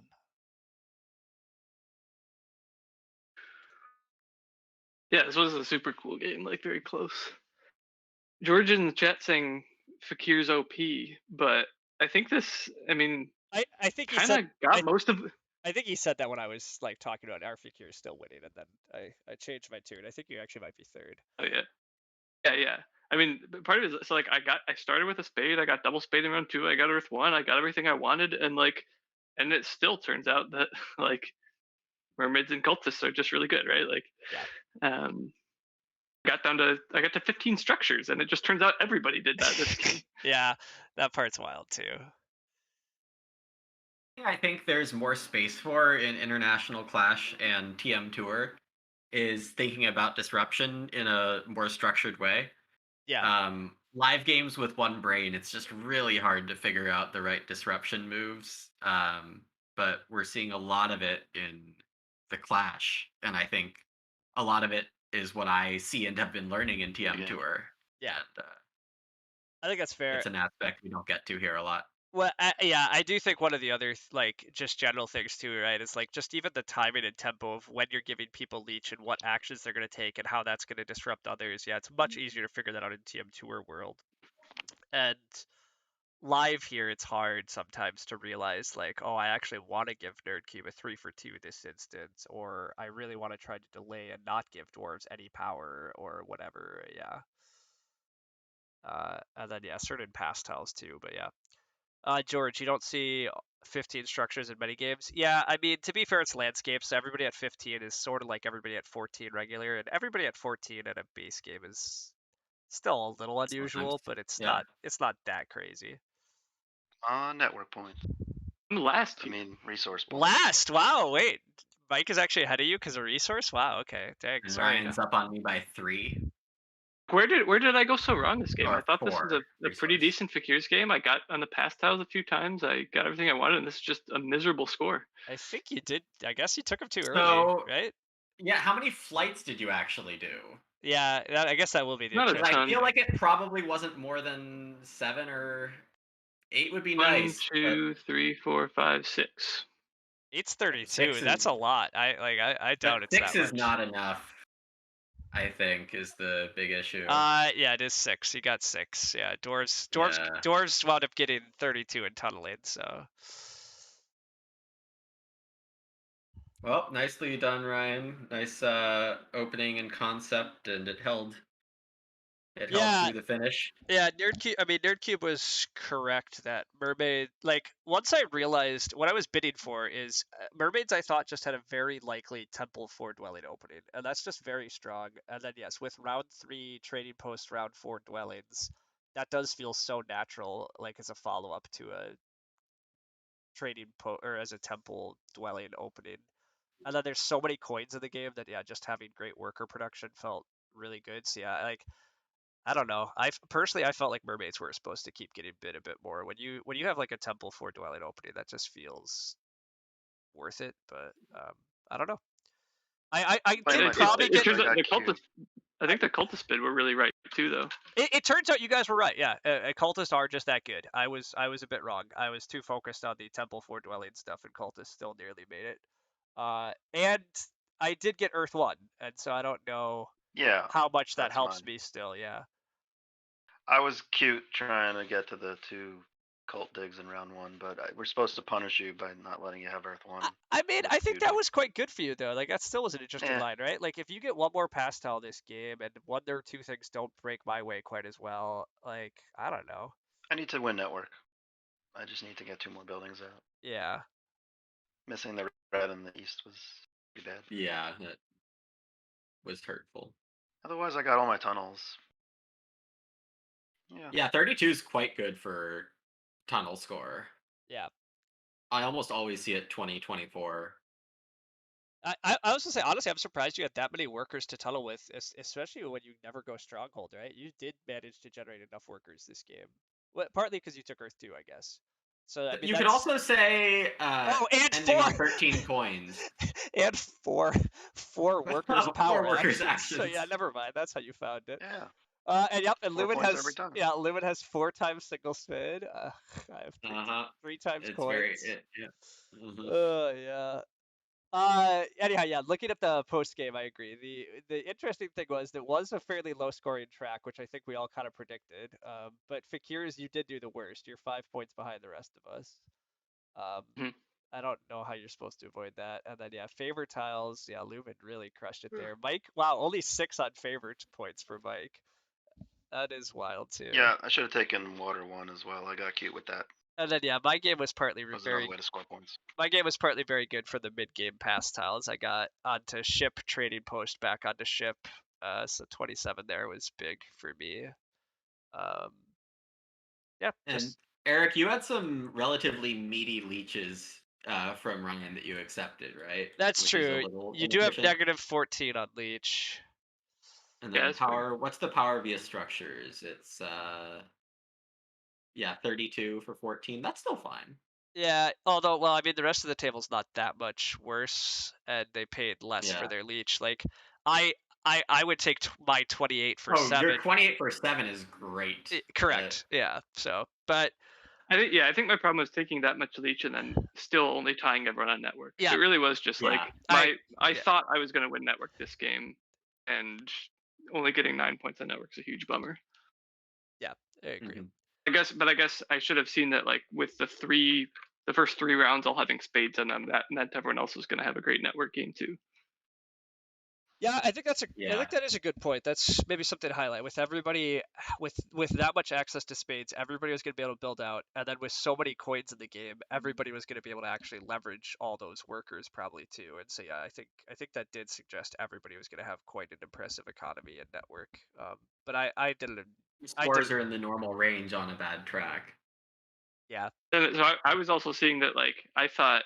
Yeah, this was a super cool game, like very close. George in the chat saying Fakir's OP, but I think this, I mean, I think he kind said of got most of. I think he said that when I was like talking about Arfikir still winning, and then I changed my tune. I think you actually might be third. Oh yeah. I mean, part of it is so like I started with a spade, I got double spade in round 2, I got Earth 1, I got everything I wanted, and it still turns out that like mermaids and cultists are just really good, right? Like, Yeah. I got to 15 structures, and it just turns out everybody did that this game. Yeah, that part's wild too. I think there's more space for in International Clash and TM Tour is thinking about disruption in a more structured way. Yeah. Live games with one brain, it's just really hard to figure out the right disruption moves. But we're seeing a lot of it in the Clash, and I think a lot of it is what I see and have been learning in TM Tour. Yeah. And, I think that's fair. it's an aspect we don't get to here a lot. Well, yeah, I do think one of the other like just general things too, right, is like just even the timing and tempo of when you're giving people leech and what actions they're going to take and how that's going to disrupt others. Yeah, it's much easier to figure that out in TM Tour world. And live here, it's hard sometimes to realize like, oh, I actually want to give Nerdcube a 3-for-2 this instance, or I really want to try to delay and not give dwarves any power or whatever. Yeah. And then yeah, certain pastiles too, but yeah. George, you don't see 15 structures in many games. Yeah, I mean, to be fair, it's landscape, so everybody at 15 is sort of like everybody at 14 regular, and everybody at 14 at a base game is still a little unusual, but it's not that crazy. Network points. I'm last. I mean, resource points. Last? Wow, wait. Mike is actually ahead of you because of resource? Wow, okay. Dang, And sorry. Ryan's up on me by 3. Where did I go so wrong this game? Or I thought this was 4 a pretty resource. decent Fakir's game. I got on the pass tiles a few times. I got everything I wanted, and this is just a miserable score. I think you did. I guess you took him too So, early, right? Yeah, how many flights did you actually do? Yeah, I guess that will be the Not a interesting ton. I feel like it probably wasn't more than 7 or 8 would be 1, nice. 2, 3, 4, 5, 6. 8's 32. 6 That's is- a lot. I doubt it's that 6 much. is not enough, I think, is the big issue. Yeah, it is 6. You got 6. Yeah, dwarves wound up getting 32 and tunneling. So. Well, nicely done, Ryan. Nice opening and concept, and it held. It held through the finish. Yeah, Nerdcube was correct that mermaid. Like once I realized what I was bidding for is mermaids. I thought just had a very likely temple 4 dwelling opening, and that's just very strong. And then yes, with round 3 trading post, round 4 dwellings, that does feel so natural, like as a follow up to a trading or as a temple dwelling opening. And then there's so many coins in the game that yeah, just having great worker production felt really good. So yeah, like I don't know. I felt like mermaids were supposed to keep getting bid a bit more. When you have like a temple 4 dwelling opening, that just feels worth it. But I don't know. I did probably get. Turns out the cultist. I think the cultist bid were really right too, though. It turns out you guys were right. Yeah, cultists are just that good. I was a bit wrong. I was too focused on the temple 4 dwelling stuff, and cultists still nearly made it. And I did get Earth 1, and so I don't know. Yeah. How much that helps me still. Yeah. I was cute trying to get to the 2 cult digs in round 1, but we're supposed to punish you by not letting you have Earth 1. I mean, I think that was quite good for you though. Like that still was an interesting line, right? Like if you get one more pass tile this game and 1 or 2 things don't break my way quite as well, like I don't know. I need to win network. I just need to get 2 more buildings out. Yeah. Missing the red in the east was pretty bad. Yeah, that was hurtful. Otherwise, I got all my tunnels. Yeah, 32 is quite good for tunnel score. Yeah. I almost always see it 2024. I was gonna say, honestly, I'm surprised you had that many workers to tunnel with, especially when you never go stronghold, right? You did manage to generate enough workers this game. Well, partly because you took Earth 2, I guess. So, I mean, You could that's... also say Oh, and ending 4! on 13 coins. And four workers power 4 workers actions. So yeah, actions. never mind. That's how you found it. Yeah. And yep, and 4 Lumen points has every time. Lumen has 4 times single spin. I have 3 times It's coins. yeah. Mhm. Yeah. Anyhow, yeah. Looking at the post game, I agree. The interesting thing was it was a fairly low scoring track, which I think we all kind of predicted. But Fakirs, you did do the worst. You're 5 points behind the rest of us. Mhm. I don't know how you're supposed to avoid that. And then yeah, favor tiles. Yeah, Lumen really crushed it there. Mike, wow, only 6 on favor points for Mike. That is wild too. Yeah, I should have taken water 1 as well. I got cute with that. And then yeah, my game was partly That was very another way to score points. my game was partly very good for the mid game pass tiles. I got onto ship, trading post, back onto ship. So 27 there was big for me. Yeah, And just Eric, you had some relatively meaty leeches from Ryan that you accepted, right? that's Which is a true. little You do have inefficient. negative 14 on leech. And Yeah, then that's fair. power. What's the power via structures? It's 32 for 14. That's still fine. Yeah, although, well, I mean, the rest of the table's not that much worse, and they paid less for Yeah. their leech. Like, I would take my 28 for Oh, 7. your 28 for 7 is great. Correct. Yeah. So, but I think my problem was taking that much leech and then still only tying everyone on network. Yeah. It really was just Yeah. like I I thought I was gonna win network this game, and only getting 9 points on network's a huge bummer. yeah, I agree. Mhm. I guess I should have seen that, like, with the first 3 rounds all having spades on them, that meant everyone else was gonna have a great network game too. Yeah, I think I Yeah. think that is a good point. That's maybe something to highlight. With everybody with that much access to spades, everybody was going to be able to build out, and then with so many coins in the game, everybody was going to be able to actually leverage all those workers probably too. And so yeah, I think that did suggest everybody was going to have quite an impressive economy and network. But I didn't. Scores are in the normal range on a bad track. Yeah. And so I was also seeing that, like, I thought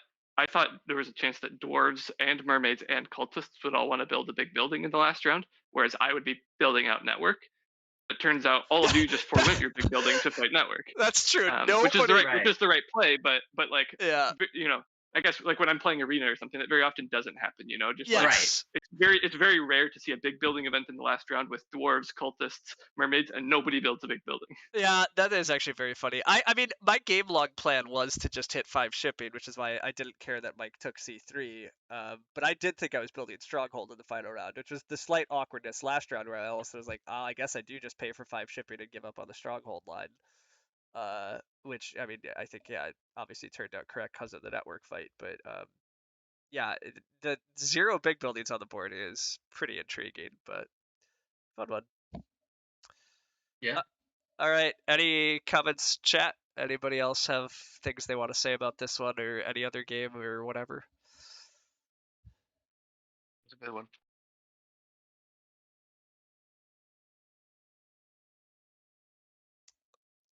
there was a chance that dwarves and mermaids and cultists would all want to build a big building in the last round, whereas I would be building out network. It turns out all of you just forwent your big building to fight network. That's true. Which is the right, Right. which is the right play, but like, Yeah. you know, I guess, like, when I'm playing arena or something, that very often doesn't happen. You know, just like, Yes. it's very rare to see a big building event in the last round with dwarves, cultists, mermaids, and nobody builds a big building. Yeah, that is actually very funny. I mean, my game log plan was to just hit 5 shipping, which is why I didn't care that Mike took C3. But I did think I was building Stronghold in the final round, which was the slight awkwardness last round where I also was like, I guess I do just pay for 5 shipping and give up on the Stronghold line. Which, I mean, I think, yeah, it obviously turned out correct because of the network fight. But yeah, the 0 big buildings on the board is pretty intriguing, but fun one. Yeah. All right. Any comments, chat? Anybody else have things they want to say about this one or any other game or whatever? It's a good one.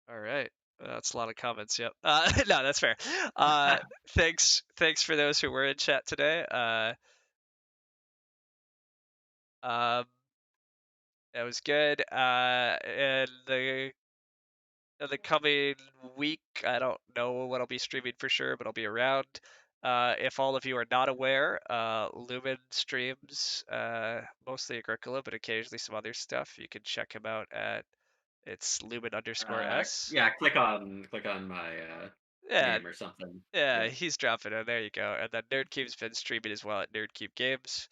All right. That's a lot of comments. Yep. No, that's fair. Thanks for those who were in chat today. That was good. And the coming week, I don't know what I'll be streaming for sure, but I'll be around. If all of you are not aware, Lumen streams mostly Agricola, but occasionally some other stuff. You can check him out at it's Lumen_S. Yeah, click on my Yeah, name or something. yeah, he's dropping it. There you go. And then NerdCube's been streaming as well at NerdCube Games,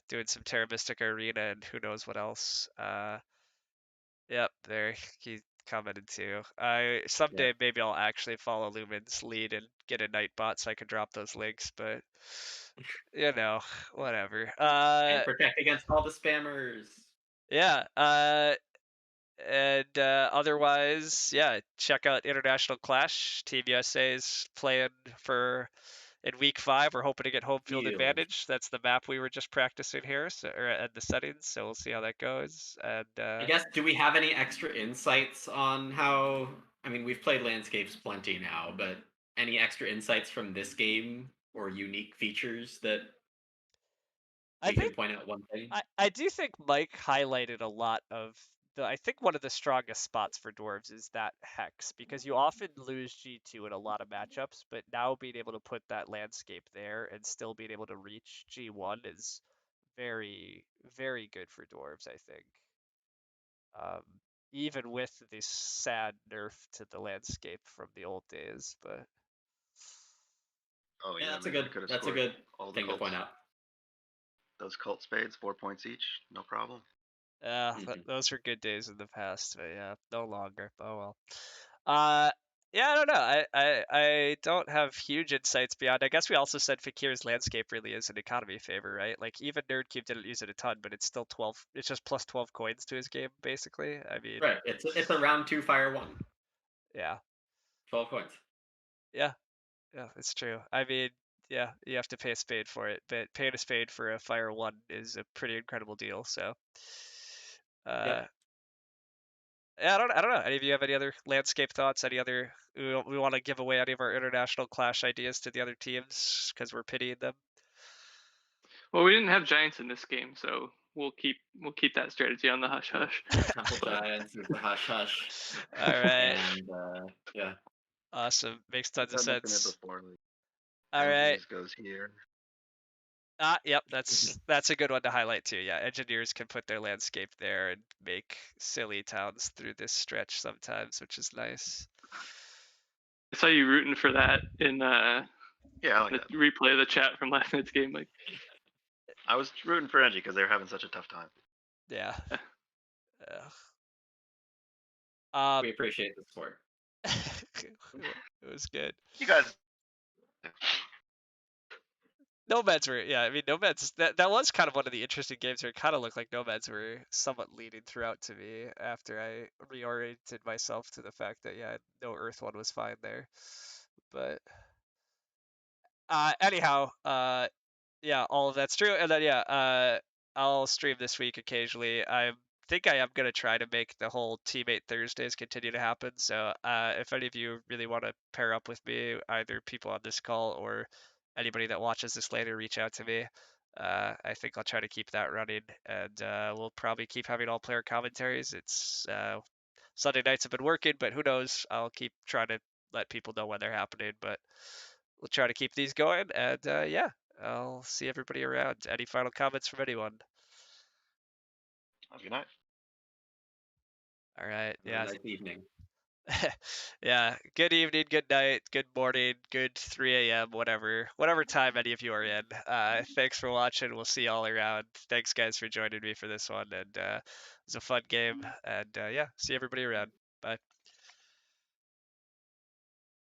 doing some Terra Mystica Arena and who knows what else. Yep, there he commented too. Someday maybe I'll actually follow Lumen's lead and get a Nightbot so I can drop those links, but you know, whatever. And protect against all the spammers. Yeah. And otherwise, yeah, check out International Clash. Team USA's playing for in week 5. We're hoping to get home field advantage. That's the map we were just practicing here, or at the settings. So we'll see how that goes. And I guess, do we have any extra insights on how I mean, we've played landscapes plenty now, but any extra insights from this game or unique features that I we can think point out one thing? I do think Mike highlighted a lot of I think one of the strongest spots for dwarves is that hex, because you often lose G2 in a lot of matchups, but now being able to put that landscape there and still being able to reach G1 is very, very good for dwarves, I think. Um, Even with this sad nerf to the landscape from the old days, but Oh Yeah, yeah, man, we could have that's a scored good all the thing to cults. point out. Those cult spades, 4 points each, no problem. those were good days in the past, but yeah, no longer. Oh well. Uh, yeah, I don't know. I don't have huge insights beyond. I guess we also said Fakir's landscape really is an economy favor, right? Like even Nerdcube didn't use it a ton, but it's still 12. It's just plus 12 coins to his game, basically. I mean, Right. It's a round 2 fire 1. yeah, 12 coins. yeah, yeah. It's true. I mean, yeah, you have to pay a spade for it, but paying a spade for a fire one is a pretty incredible deal. So, uh, Yep. yeah, I don't know. Any of you have any other landscape thoughts? Any other? We want to give away any of our international clash ideas to the other teams because we're pitying them. Well, we didn't have giants in this game, so we'll keep that strategy on the hush hush. Temple But Giants is the hush hush. All right, And yeah. awesome. Makes Since tons of I mentioned it sense. before, like All right. engineers goes here. Yep, that's a good one to highlight too. Yeah, engineers can put their landscape there and make silly towns through this stretch sometimes, which is nice. I saw you rooting for that in Yeah, I like the that. replay of the chat from last night's game. Like, I was rooting for Engie because they were having such a tough time. Yeah. Yeah. Yeah. We appreciate the support. It was good. You guys, Nomads were, yeah, I mean, Nomads, that was kind of one of the interesting games where it kind of looked like Nomads were somewhat leading throughout to me after I reoriented myself to the fact that, yeah, no Earth one was fine there. But anyhow, yeah, all of that's true. And then, yeah, I'll stream this week occasionally. I think I am going to try to make the whole Teammate Thursdays continue to happen. So if any of you really want to pair up with me, either people on this call or anybody that watches this later, reach out to me. I think I'll try to keep that running, and we'll probably keep having all player commentaries. It's Sunday nights have been working, but who knows? I'll keep trying to let people know when they're happening, but we'll try to keep these going. And yeah, I'll see everybody around. Any final comments from anyone? have a good night. All right. Have a nice evening. Yeah. Good evening, good night, good morning, good 3 a.m., whatever time any of you are in. Thanks for watching. We'll see you all around. Thanks, guys, for joining me for this one. And it was a fun game. And yeah, see everybody around. Bye.